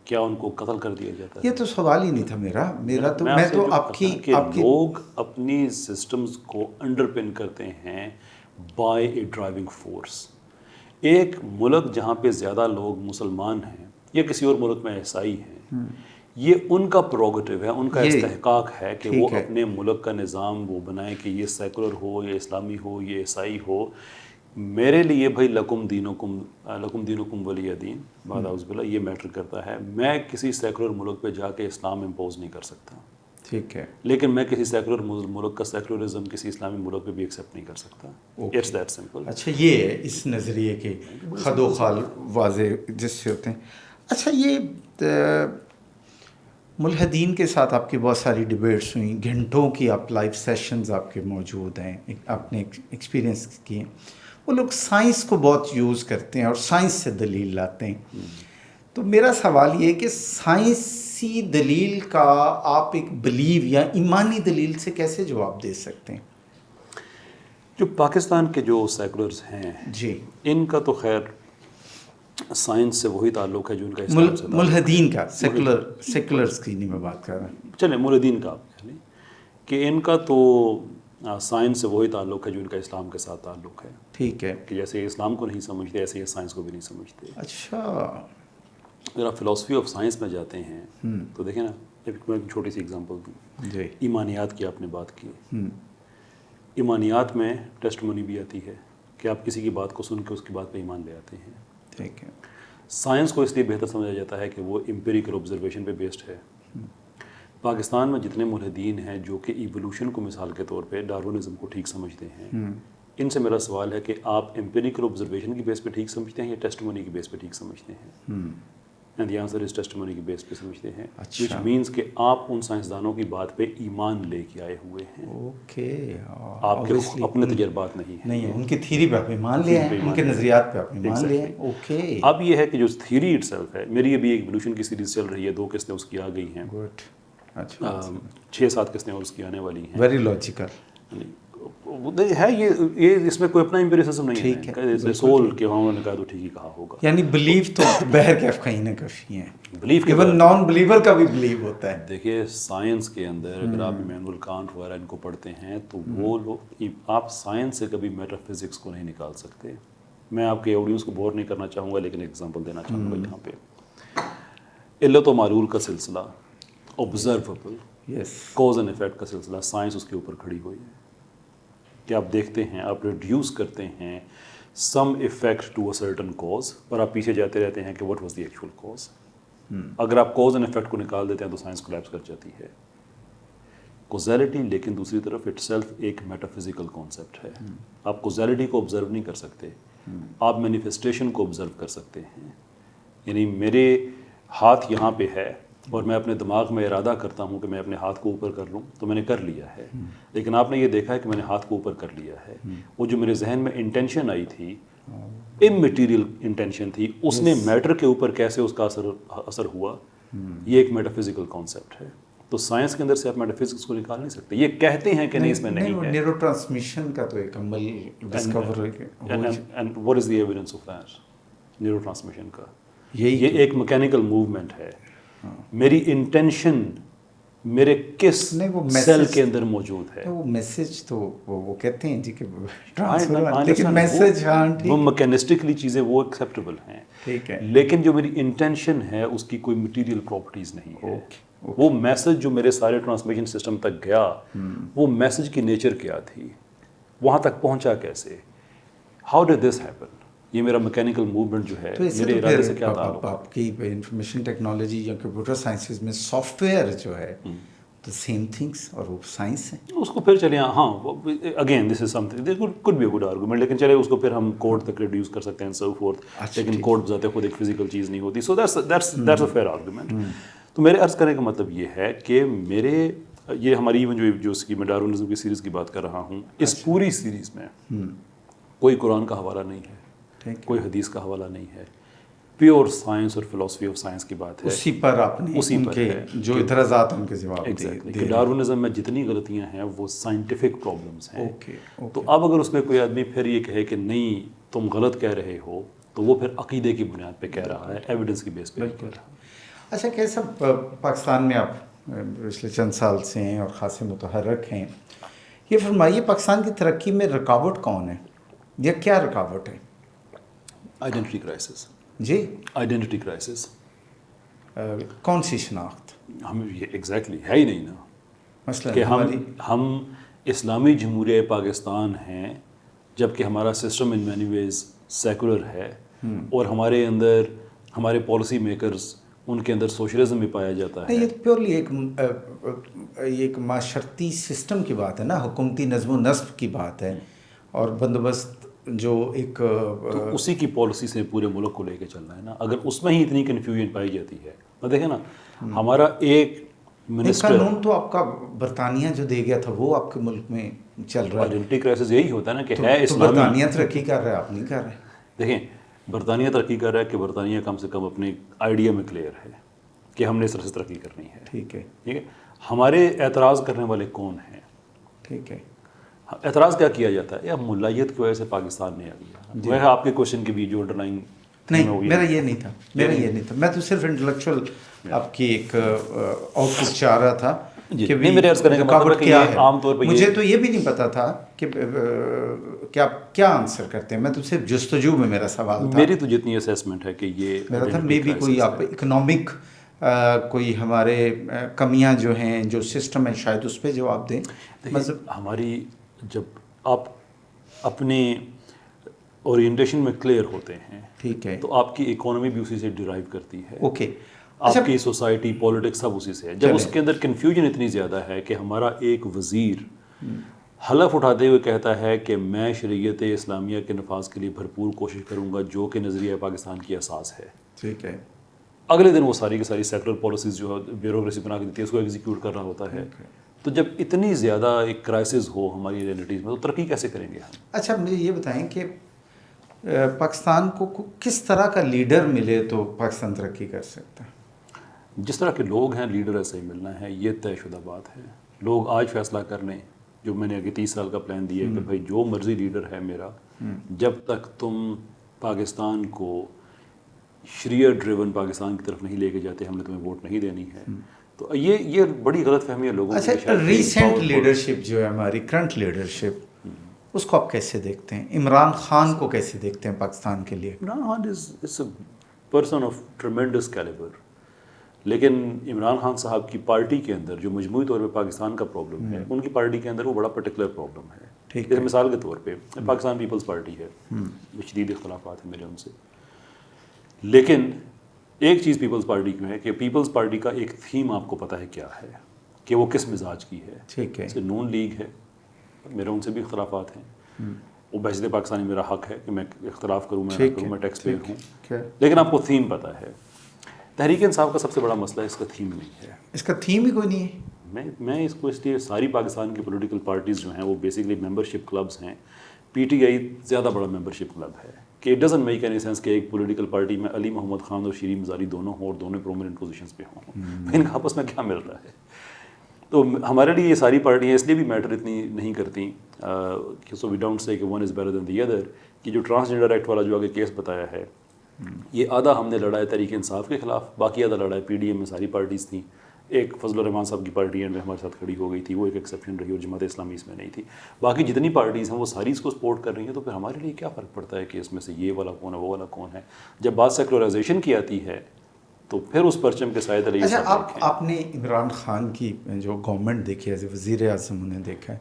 Speaker 3: کیا ان کو قتل کر دیا جاتا ہے؟
Speaker 1: یہ تو سوال ہی نہیں تھا میرا تو میں تو آپ کی
Speaker 3: لوگ اپنی سسٹمز کو انڈر پن کرتے ہیں بائی اے ڈرائیونگ فورس. ایک ملک جہاں پہ زیادہ لوگ مسلمان ہیں یا کسی اور ملک میں عیسائی ہیں، یہ ان کا پروگیٹو ہے، ان کا استحقاق ہے کہ وہ اپنے ملک کا نظام وہ بنائیں کہ یہ سیکولر ہو یا اسلامی ہو یا عیسائی ہو. میرے لیے بھائی لکم دینکم ولی دین، بعد اعوذ باللہ، یہ میٹر کرتا ہے. میں کسی سیکولر ملک پہ جا کے اسلام امپوز نہیں کر سکتا.
Speaker 1: ٹھیک ہے.
Speaker 3: لیکن میں کسی سیکولر ملک کا سیکولرزم کسی اسلامی ملک پہ بھی ایکسیپٹ نہیں کر سکتا. It's that simple.
Speaker 1: اچھا یہ ہے اس نظریے کے خد و خال واضح جس سے ہوتے ہیں. اچھا یہ ملحدین کے ساتھ آپ کی بہت ساری ڈبیٹس ہوئیں، گھنٹوں کی آپ لائیو سیشنز آپ کے موجود ہیں، آپ نے ایکسپیرینس کیے. وہ لوگ سائنس کو بہت یوز کرتے ہیں اور سائنس سے دلیل لاتے ہیں. تو میرا سوال یہ ہے کہ سائنسی دلیل کا آپ ایک بلیو یا ایمانی دلیل سے کیسے جواب دے سکتے ہیں؟
Speaker 3: جو پاکستان کے جو سیکولرز ہیں
Speaker 1: جی،
Speaker 3: ان کا تو خیر سائنس سے وہی تعلق ہے جو ان کا اسلام سے
Speaker 1: ملحدین کا، سیکولرز کی نہیں میں بات کر رہا ہوں.
Speaker 3: چلیں ملحدین کا آپ کہہ لیں کہ ان کا تو سائنس سے وہی تعلق ہے جو ان کا اسلام کے ساتھ تعلق ہے.
Speaker 1: ٹھیک ہے.
Speaker 3: کہ جیسے یہ اسلام کو نہیں سمجھتے ایسے یہ سائنس کو بھی نہیں سمجھتے.
Speaker 1: اچھا.
Speaker 3: اگر آپ فلاسفی آف سائنس میں جاتے ہیں تو دیکھیں نا، میں ایک چھوٹی سی اگزامپل دوں.
Speaker 1: جی.
Speaker 3: ایمانیات کی آپ نے بات کی. ایمانیات میں ٹیسٹمونی بھی آتی ہے کہ آپ کسی کی بات کو سن کے اس کی بات پہ ایمان لے آتے ہیں.
Speaker 1: ٹھیک ہے.
Speaker 3: سائنس کو اس لیے بہتر سمجھا جاتا ہے کہ وہ امپیریکل آبزرویشن پہ بیسڈ ہے. پاکستان میں جتنے ملحدین ہیں جو کہ ایوولوشن کو مثال کے طور پہ ڈارونزم کو ٹھیک سمجھتے ہیں، ان سے میرا سوال ہے کہ آپ امپیریکل آبزرویشن کی بیس پہ ٹھیک سمجھتے ہیں یا ٹیسٹمونی کی بیس پہ ٹھیک سمجھتے ہیں؟ اینڈ دی آنسر از ٹیسٹمونی کی بیس پہ سمجھتے ہیں. وچ مینس کہ آپ ان سائنسدانوں کی بات پہ ایمان لے کے آئے ہوئے ہیں.
Speaker 1: اوکے.
Speaker 3: آپ کے اپنے تجربات نہیں ہیں.
Speaker 1: نہیں ہے، ان کی تھیوری پہ آپ ایمان لے ہیں، ان کے نظریات پہ آپ ایمان لے ہیں. اوکے.
Speaker 3: اب یہ ہے کہ جو تھیوری اٹ سیلف ہے، میری ابھی ایک ایوولوشن کی سیریز چل رہی ہے، 2 قسطیں اس کی آ گئی ہیں.
Speaker 1: گڈ. اچھا.
Speaker 3: 6-7 قسطیں اور اس کی آنے والی ہیں.
Speaker 1: ویری لاجیکل
Speaker 3: ہے. یہ اس میں کوئی اپنا امپیریسزم نہیں ہے. سول کے انہوں نے کہا تو ٹھیک ہی کہا ہوگا.
Speaker 1: یعنی بلیف تو بہر کیف کہیں نہ کہیں ہے.
Speaker 3: بلیف
Speaker 1: ایون نان بلیور کا بھی بلیو ہوتا ہے.
Speaker 3: دیکھیے سائنس کے اندر اگر آپ ایمینول کانٹ وغیرہ ان کو پڑھتے ہیں تو وہ لوگ، آپ سائنس سے کبھی میٹا فزکس کو نہیں نکال سکتے. میں آپ کے آڈینس کو بور نہیں کرنا چاہوں گا لیکن ایگزامپل دینا چاہوں گا یہاں پہ. علت و معلول کا سلسلہ، آبزرویبل کوز اینڈ افیکٹ کا سلسلہ، سائنس اس کے اوپر کھڑی ہوئی ہے کہ آپ دیکھتے ہیں، آپ ریڈیوس کرتے ہیں some effect to a certain cause, پر آپ پیچھے جاتے رہتے ہیں کہ what was the actual cause. اگر آپ کوز اینڈ افیکٹ کو نکال دیتے ہیں تو سائنس کولیپس کر جاتی ہے. کوزیلٹی لیکن دوسری طرف اٹ سیلف ایک میٹا فزیکل کانسیپٹ ہے. آپ کوزیلٹی کو آبزرو نہیں کر سکتے، آپ مینیفیسٹیشن کو آبزرو کر سکتے ہیں. یعنی میرے ہاتھ یہاں پہ ہے اور میں اپنے دماغ میں ارادہ کرتا ہوں کہ میں اپنے ہاتھ کو اوپر کر لوں تو میں نے کر لیا ہے. لیکن آپ نے یہ دیکھا ہے کہ میں نے ہاتھ کو اوپر کر لیا ہے. وہ جو میرے ذہن میں انٹینشن آئی تھی، اممیٹیریل انٹینشن تھی، اس نے میٹر کے اوپر کیسے اس کا اثر ہوا، یہ ایک میٹا فزیکل کانسیپٹ ہے. تو سائنس کے اندر سے آپ میٹا فزکس کو نکال نہیں سکتے. یہ کہتے ہیں کہ نہیں اس میں نہیں ہے.
Speaker 1: نیورو ٹرانسمیشن کا تو ایک عمل ڈسکور ہے.
Speaker 3: And what is the evidence of that? Neuro transmission کا
Speaker 1: یہ
Speaker 3: ایک میکینیکل موومنٹ ہے. میری انٹینشن میرے کس سیل کے اندر موجود ہے.
Speaker 1: وہ میسج تو وہ کہتے ہیں جی کہ لیکن میسج
Speaker 3: وہ میکینسٹکلی چیزیں وہ ایکسیپٹیبل ہیں.
Speaker 1: ٹھیک ہے.
Speaker 3: لیکن جو میری انٹینشن ہے اس کی کوئی مٹیریل پراپرٹیز نہیں ہے. وہ میسج جو میرے سارے ٹرانسمیشن سسٹم تک گیا، وہ میسج کی نیچر کیا تھی، وہاں تک پہنچا کیسے، ہاؤ ڈڈ دس ہیپن. یہ میرا میکینیکل موومنٹ جو ہے میرے ارادے سے کیا تعلق ہے.
Speaker 1: آپ کی انفارمیشن ٹیکنالوجی یا کمپیوٹر سائنسز میں سافٹ ویئر جو ہے تو سیم تھنگس اور وہ سائنس ہے.
Speaker 3: اس کو پھر چلے ہاں again this is something could be a good argument, لیکن چلے اس کو پھر ہم کوڈ تک ریڈیوس کر سکتے ہیں سو فورتھ. لیکن کوڈ بذات خود ایک فزیکل چیز نہیں ہوتی. So that's a fair argument. تو میرے عرض کرنے کا مطلب یہ ہے کہ یہ ہماری ایون جو اس کی میں ڈارونزم کی سیریز کی بات کر رہا ہوں، اس پوری سیریز میں کوئی قرآن کا حوالہ نہیں ہے، کوئی حدیث کا حوالہ نہیں ہے. پیور سائنس اور فلاسفی آف سائنس کی بات ہے.
Speaker 1: اسی پر آپ نے
Speaker 3: اسی پر ہے
Speaker 1: جو اعتراضات ان کے جواب
Speaker 3: کہ ڈارونزم میں جتنی غلطیاں ہیں وہ سائنٹیفک پرابلمس ہیں. تو اب اگر اس میں کوئی آدمی پھر یہ کہے کہ نہیں تم غلط کہہ رہے ہو تو وہ پھر عقیدے کی بنیاد پہ کہہ رہا ہے، ایویڈنس کی بیس پہ کہہ رہا ہے.
Speaker 1: اچھا کیسا پاکستان میں آپ پچھلے چند سال سے ہیں اور خاصے متحرک ہیں، یہ فرمائیے پاکستان کی ترقی میں رکاوٹ کون ہے یا کیا رکاوٹ ہے؟
Speaker 3: Identity crisis.
Speaker 1: جی
Speaker 3: آئیڈینٹی کرائسس.
Speaker 1: کون سی شناخت؟
Speaker 3: ہم یہ ایگزیکٹلی ہے ہی نہیں نا
Speaker 1: مثلا
Speaker 3: کہ ہم اسلامی جمہوریہ پاکستان ہیں جبکہ ہمارا system in many ways secular ہے اور ہمارے اندر ہمارے پالیسی میکرز ان کے اندر سوشلزم بھی پایا جاتا ہے.
Speaker 1: یہ پیورلی ایک معاشرتی سسٹم کی بات ہے نا، حکومتی نظم و نسق کی بات ہے اور بندوبست جو ایک
Speaker 3: تو اسی کی پالیسی سے پورے ملک کو لے کے چلنا ہے نا. اگر اس میں ہی اتنی کنفیوژن پائی جاتی ہے تو دیکھیں نا ہمارا ایک منسٹر
Speaker 1: قانون تو آپ کا برطانیہ جو دے گیا تھا وہ آپ کے ملک میں چل رہا ہے.
Speaker 3: آئیڈینٹی کرائسس یہی ہوتا ہے نا کہ ہے اسلامی.
Speaker 1: برطانیہ ترقی کر رہا ہے، آپ نہیں کر رہے.
Speaker 3: دیکھیں برطانیہ ترقی کر رہا ہے کہ برطانیہ کم سے کم اپنے آئیڈیا میں کلیئر ہے کہ ہم نے اس طرح سے ترقی کرنی ہے.
Speaker 1: ٹھیک ہے.
Speaker 3: ٹھیک ہے. ہمارے اعتراض کرنے والے کون ہیں؟
Speaker 1: ٹھیک ہے.
Speaker 3: اعتراض کیا کیا جاتا ہے؟ اب ملائیت کی وجہ سے پاکستان نہیں آ گیا. وہ ہے آپ کے کوشچن کی بھی جو انڈر لائن
Speaker 1: نہیں میرا یہ نہیں تھا، میرا یہ نہیں تھا، میں تو صرف انٹلیکچوئل آپ کی ایک آؤٹ پٹ چاہ رہا تھا کہ
Speaker 3: میرے عرض کرنے کا مطلب ہے کہ
Speaker 1: کیا
Speaker 3: یہ
Speaker 1: ہے.
Speaker 3: عام طور پہ
Speaker 1: مجھے تو یہ بھی نہیں پتا تھا کہ کیا آنسر کرتے ہیں. میں تو صرف جستجو میں میرا سوال تھا.
Speaker 3: میری تو جتنی اسیسمنٹ ہے کہ یہ
Speaker 1: میرا تھا مے بی کوئی آپ اکنامک کوئی ہمارے کمیاں جو ہیں جو سسٹم ہے شاید اس پہ جواب دیں.
Speaker 3: مطلب ہماری جب آپ اپنے اورینٹیشن میں کلیئر ہوتے ہیں
Speaker 1: ٹھیک ہے
Speaker 3: تو آپ کی اکانومی بھی اسی سے ڈرائیو کرتی ہے.
Speaker 1: اوکے.
Speaker 3: آپ کی سوسائٹی پولیٹکس سب اسی سے ہے. جب اس کے اندر کنفیوژن اتنی زیادہ ہے کہ ہمارا ایک وزیر حلف اٹھاتے ہوئے کہتا ہے کہ میں شریعت اسلامیہ کے نفاذ کے لیے بھرپور کوشش کروں گا جو کہ نظریہ پاکستان کی اساس ہے،
Speaker 1: ٹھیک ہے،
Speaker 3: اگلے دن وہ ساری کی ساری سیکٹرل پالیسیز جو بیوروکریسی بنا کے دیتی ہے اس کو ایگزیکیوٹ کر رہا ہوتا ہے. تو جب اتنی زیادہ ایک کرائسس ہو ہماری آئیڈینٹیز میں تو ترقی کیسے کریں گے ہم؟
Speaker 1: اچھا مجھے یہ بتائیں کہ پاکستان کو کس طرح کا لیڈر ملے تو پاکستان ترقی کر سکتا ہے؟
Speaker 3: جس طرح کے لوگ ہیں لیڈر ایسے ہی ملنا ہے، یہ طے شدہ بات ہے. لوگ آج فیصلہ کر لیں، جو میں نے آگے 30 سال کا پلان دیا ہے کہ بھائی جو مرضی لیڈر ہے میرا، جب تک تم پاکستان کو شریعت ڈریون پاکستان کی طرف نہیں لے کے جاتے ہم نے تمہیں ووٹ نہیں دینی ہے. تو یہ بڑی غلط فہمی ہے لوگوں کی.
Speaker 1: اچھا ریسنٹ لیڈرشپ جو ہے ہماری کرنٹ لیڈرشپ اس کو آپ کیسے دیکھتے ہیں؟ عمران خان کو کیسے دیکھتے ہیں پاکستان کے لیے؟
Speaker 3: Imran Khan is a person of tremendous calibre, لیکن عمران خان صاحب کی پارٹی کے اندر جو مجموعی طور پہ پاکستان کا پرابلم ہے، ان کی پارٹی کے اندر وہ بڑا پرٹیکولر پرابلم ہے. جیسے مثال کے طور پہ پاکستان پیپلز پارٹی ہے، شدید اختلافات ہیں میرے ان سے، لیکن ایک چیز پیپلز پارٹی کی ہے کہ پیپلز پارٹی کا ایک تھیم آپ کو پتہ ہے کیا ہے کہ وہ کس مزاج کی ہے.
Speaker 1: ٹھیک ہے.
Speaker 3: جیسے نون لیگ ہے، میرے ان سے بھی اختلافات ہیں، وہ بحثیت پاکستانی میرا حق ہے کہ میں اختلاف کروں، میں نہ کروں، میں ٹیکس پیئر ہوں، لیکن آپ کو تھیم پتہ ہے. تحریک انصاف کا سب سے بڑا مسئلہ اس کا تھیم نہیں ہے.
Speaker 1: اس کا تھیم ہی کوئی نہیں ہے.
Speaker 3: میں اس کو اس لیے ساری پاکستان کی پولیٹیکل پارٹیز جو ہیں وہ بیسکلی ممبرشپ کلبز ہیں. پی ٹی آئی زیادہ بڑا ممبرشپ کلب ہے کہ it doesn't make any sense کہ ایک پولیٹیکل پارٹی میں علی محمد خان اور شیرین مزاری دونوں ہوں اور دونوں پرومیننٹ پوزیشنز پہ ہوں. ان کا آپس میں کیا مل رہا ہے؟ تو ہمارے لیے یہ ساری پارٹیاں اس لیے بھی میٹر اتنی نہیں کرتی کہ سو وی ڈونٹ سے کہ one is better than the other. کہ جو ٹرانسجنڈر ایکٹ والا جو آگے کیس بتایا ہے، یہ آدھا ہم نے لڑا ہے تحریک انصاف کے خلاف، باقی آدھا لڑا ہے پی ڈی ایم میں ساری پارٹیز تھیں. ایک فضل الرحمان صاحب کی پارٹی اینڈ میں ہمارے ساتھ کھڑی ہو گئی تھی، وہ ایک ایکسیپشن رہی اور جماعت اسلامی اس میں نہیں تھی. باقی جتنی پارٹیز ہیں وہ ساری اس کو سپورٹ کر رہی ہیں. تو پھر ہمارے لیے کیا فرق پڑتا ہے کہ اس میں سے یہ والا کون ہے وہ والا کون ہے؟ جب بات سیکولرائزیشن کی آتی ہے تو پھر اس پرچم کے سائے تلے.
Speaker 1: اچھا آپ نے عمران خان کی جو گورنمنٹ دیکھی ہے، وزیر اعظم انہیں دیکھا ہے،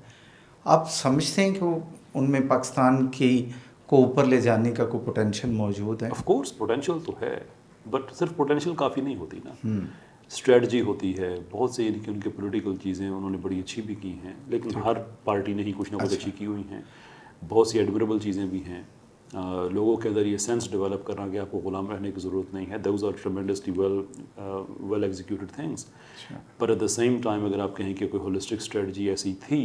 Speaker 1: آپ سمجھتے ہیں کہ وہ ان میں پاکستان کی کو اوپر لے جانے کا کوئی پوٹینشیل موجود ہے؟
Speaker 3: آف کورس پوٹینشیل تو ہے، بٹ صرف پوٹینشیل کافی نہیں ہوتی نا. اسٹریٹجی ہوتی ہے بہت سے، یعنی کہ ان کے پولیٹیکل چیزیں انہوں نے بڑی اچھی بھی کی ہیں، لیکن ہر پارٹی نے ہی کچھ نہ کچھ اچھی کی ہوئی ہیں. بہت سی ایڈمیریبل چیزیں بھی ہیں. لوگوں کے اندر یہ سینس ڈیولپ کرنا کہ آپ کو غلام رہنے کی ضرورت نہیں ہے. Those are tremendously well executed things. پر ایٹ دا سیم ٹائم اگر آپ کہیں کہ کوئی ہولسٹک اسٹریٹجی ایسی تھی،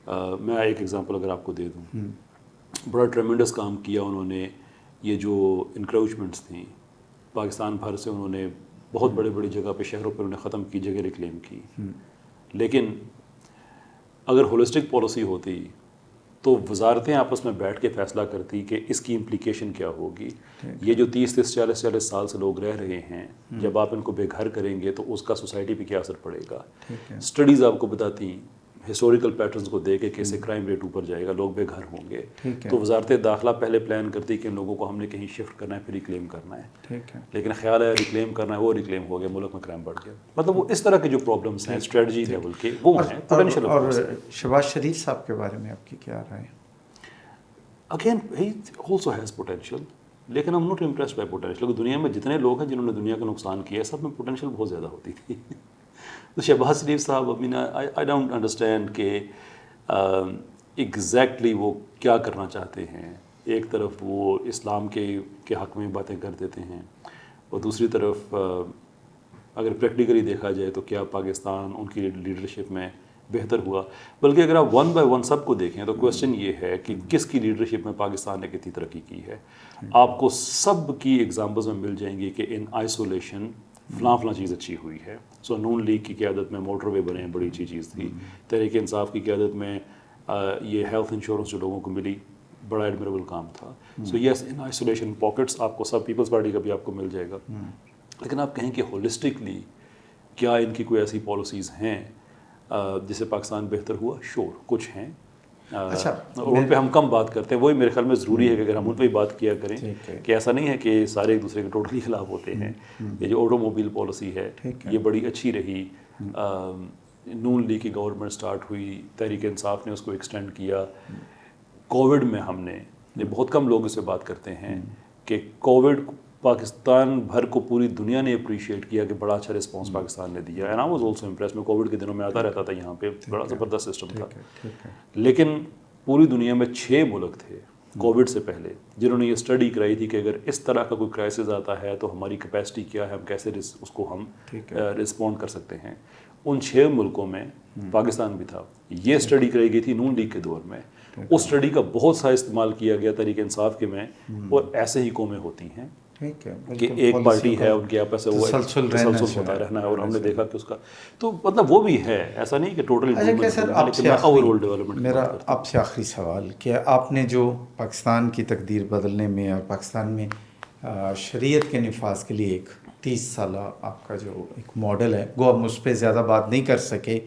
Speaker 3: میں ایک ایگزامپل اگر آپ کو دے دوں، بڑا ٹریمینڈس کام کیا انہوں نے. یہ جو انکروچمنٹس تھیں پاکستان بھر سے، انہوں نے بہت بڑے بڑی جگہ پہ شہروں پہ انہوں نے ختم کی، جگہ ریکلیم کی. لیکن اگر ہولسٹک پالیسی ہوتی تو وزارتیں آپس میں بیٹھ کے فیصلہ کرتی کہ اس کی امپلیکیشن کیا ہوگی. یہ جو 30-40 سال سے لوگ رہ رہے ہیں، جب آپ ان کو بے گھر کریں گے تو اس کا سوسائٹی پہ کیا اثر پڑے گا. اسٹڈیز آپ کو بتاتی ہسٹوریکل پیٹرنس کو دے کے کیسے کرائم ریٹ اوپر جائے گا، لوگ بے گھر ہوں گے. تو وزارت داخلہ پہلے پلان کرتی کہ ان لوگوں کو ہم نے کہیں شفٹ کرنا ہے پھر ریکلیم کرنا ہے. لیکن خیال ہے ریکلیم کرنا ہے، وہ ریکلیم ہو گیا، ملک میں کرائم بڑھ گیا. مطلب وہ اس طرح کے جو پرابلمس ہیں اسٹریٹجی لیول کے وہ ہیں پوٹینشیل.
Speaker 1: اور شہباز شریف صاحب کے بارے میں آپ کی کیا رائے ہے؟
Speaker 3: Again he also has potential, لیکن ہم ناٹ امپریسڈ بائی پوٹینشیل. کیونکہ دنیا میں جتنے لوگ ہیں جنہوں نے دنیا کا نقصان کیا ہے، سب میں پوٹینشیل بہت زیادہ ہوتی تھی. تو شہباز شریف صاحب آئی ڈونٹ انڈرسٹینڈ کہ ایگزیکٹلی وہ کیا کرنا چاہتے ہیں. ایک طرف وہ اسلام کے حق میں باتیں کر دیتے ہیں، اور دوسری طرف اگر پریکٹیکلی دیکھا جائے تو کیا پاکستان ان کی لیڈرشپ میں بہتر ہوا؟ بلکہ اگر آپ ون بائی ون سب کو دیکھیں تو کویسچن یہ ہے کہ کس کی لیڈرشپ میں پاکستان نے کتنی ترقی کی ہے. آپ کو سب کی ایگزامپلز میں مل جائیں گی کہ ان آئسولیشن فلاں فلاں چیز اچھی ہوئی ہے. سو نون لیگ کی قیادت میں موٹر وے بنے بڑی اچھی چیز تھی. تحریک انصاف کی قیادت میں یہ ہیلتھ انشورنس جو لوگوں کو ملی بڑا ایڈمیریبل کام تھا. سو یس ان آئسولیشن پاکٹس آپ کو سب پیپلز پارٹی کا بھی آپ کو مل جائے گا, لیکن آپ کہیں کہ ہولسٹکلی کیا ان کی کوئی ایسی پالیسیز ہیں جس سے پاکستان بہتر ہوا؟ شور کچھ ہیں, اور ان پہ ہم کم بات کرتے ہیں. وہی میرے خیال میں ضروری ہے کہ اگر ہم ان پہ بات کیا کریں کہ ایسا نہیں ہے کہ سارے ایک دوسرے کے ٹوٹلی خلاف ہوتے ہیں. یہ جو آٹو موبائل پالیسی ہے یہ بڑی اچھی رہی. نون لیگ کی گورنمنٹ سٹارٹ ہوئی, تحریک انصاف نے اس کو ایکسٹینڈ کیا. کووڈ میں ہم نے, یہ بہت کم لوگ اس پہ بات کرتے ہیں کہ کووڈ پاکستان بھر کو پوری دنیا نے اپریشیٹ کیا کہ بڑا اچھا رسپانس پاکستان نے دیا. And I was also impress. میں کووڈ کے دنوں میں آتا رہتا تھا یہاں پہ, بڑا زبردست سسٹم تھا. لیکن پوری دنیا میں 6 ملک تھے کووڈ سے پہلے جنہوں نے یہ اسٹڈی کرائی تھی کہ اگر اس طرح کا کوئی کرائسس آتا ہے تو ہماری کیپیسٹی کیا ہے, ہم کیسے اس کو ہم رسپونڈ کر سکتے ہیں. ان 6 ملکوں میں پاکستان بھی تھا. یہ اسٹڈی کرائی گئی تھی نون لیگ کے دور میں. اس اسٹڈی کا بہت سا استعمال کیا گیا تحریک انصاف کے میں, اور ایسے ہی قومیں ہوتی ہیں کہ ایک پارٹی ہے ان کے آپس میں وہ تسلسل ہوتا رہنا ہے, اور ہم نے دیکھا کہ اس کا تو مطلب وہ بھی ہے, ایسا نہیں کہ ٹوٹلی.
Speaker 1: میرا آپ سے آخری سوال کہ آپ نے جو پاکستان کی تقدیر بدلنے میں اور پاکستان میں شریعت کے نفاذ کے لیے ایک 30 سالہ آپ کا جو ایک ماڈل ہے, گو ہم اس پہ زیادہ بات نہیں کر سکے,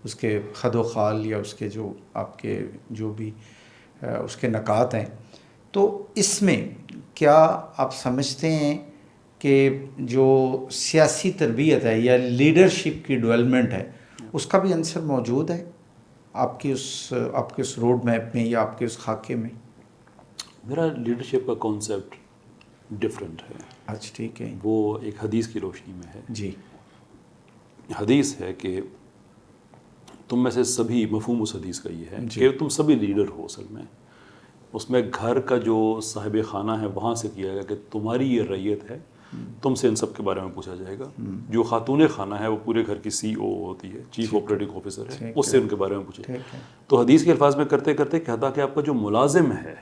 Speaker 1: اس کے خد و خال یا اس کے جو آپ کے جو بھی اس کے نکات ہیں, تو اس میں کیا آپ سمجھتے ہیں کہ جو سیاسی تربیت ہے یا لیڈرشپ کی ڈیولپمنٹ ہے اس کا بھی عنصر موجود ہے آپ کی اس روڈ میپ میں یا آپ کے اس خاکے میں؟
Speaker 3: میرا لیڈرشپ کا کانسیپٹ ڈفرینٹ ہے.
Speaker 1: اچھا ٹھیک ہے.
Speaker 3: وہ ایک حدیث کی روشنی میں ہے.
Speaker 1: جی.
Speaker 3: حدیث ہے کہ تم میں سے سبھی, مفہوم اس حدیث کا یہ ہے کہ تم سبھی لیڈر ہو. اصل میں اس میں گھر کا جو صاحب خانہ ہے وہاں سے کیا گیا کہ تمہاری یہ رعیت ہے, تم سے ان سب کے بارے میں پوچھا جائے گا. جو خاتون خانہ ہے وہ پورے گھر کی CEO ہوتی ہے, چیف آپریٹنگ آفیسر ہے, اس سے ان کے بارے میں پوچھے. تو حدیث کے الفاظ میں کرتے کرتے کہتا کہ آپ کا جو ملازم ہے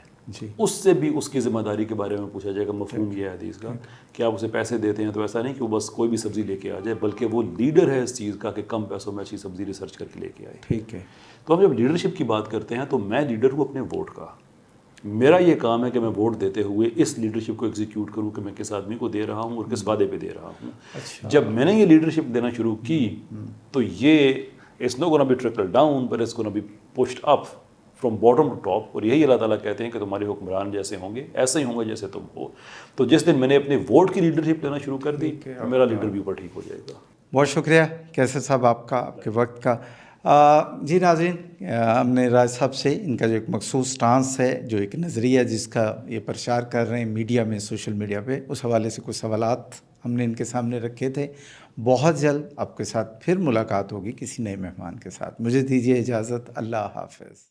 Speaker 3: اس سے بھی اس کی ذمہ داری کے بارے میں پوچھا جائے گا. مفہوم یہ ہے حدیث کا کہ آپ اسے پیسے دیتے ہیں تو ایسا نہیں کہ وہ بس کوئی بھی سبزی لے کے آ جائے, بلکہ وہ لیڈر ہے اس چیز کا کہ کم پیسوں میں اچھی سبزی ریسرچ کر کے لے کے آئے.
Speaker 1: ٹھیک ہے.
Speaker 3: تو ہم جب لیڈرشپ کی بات کرتے ہیں تو میں لیڈر ہوں اپنے ووٹ کا. میرا یہ کام ہے کہ میں ووٹ دیتے ہوئے اس لیڈرشپ کو ایگزیکیوٹ کروں کہ میں کس آدمی کو دے رہا ہوں اور کس وعدے پہ دے رہا ہوں. جب میں نے یہ لیڈرشپ دینا شروع کی تو یہ it's not gonna be trickle down but it's gonna be pushed up from bottom to top. اور یہی اللہ تعالیٰ کہتے ہیں کہ تمہارے حکمران جیسے ہوں گے ایسے ہی ہوں گے جیسے تم ہو. تو جس دن میں نے اپنے ووٹ کی لیڈرشپ لینا شروع کر دی میرا لیڈر بھی اوپر ٹھیک ہو جائے گا.
Speaker 1: بہت شکریہ کیسر صاحب آپ کا, آپ کے وقت کا. جی ناظرین, ہم نے راج صاحب سے ان کا جو ایک مخصوص سٹانس ہے, جو ایک نظریہ جس کا یہ پرچار کر رہے ہیں میڈیا میں, سوشل میڈیا پہ, اس حوالے سے کچھ سوالات ہم نے ان کے سامنے رکھے تھے. بہت جلد آپ کے ساتھ پھر ملاقات ہوگی کسی نئے مہمان کے ساتھ. مجھے دیجیے اجازت. اللہ حافظ.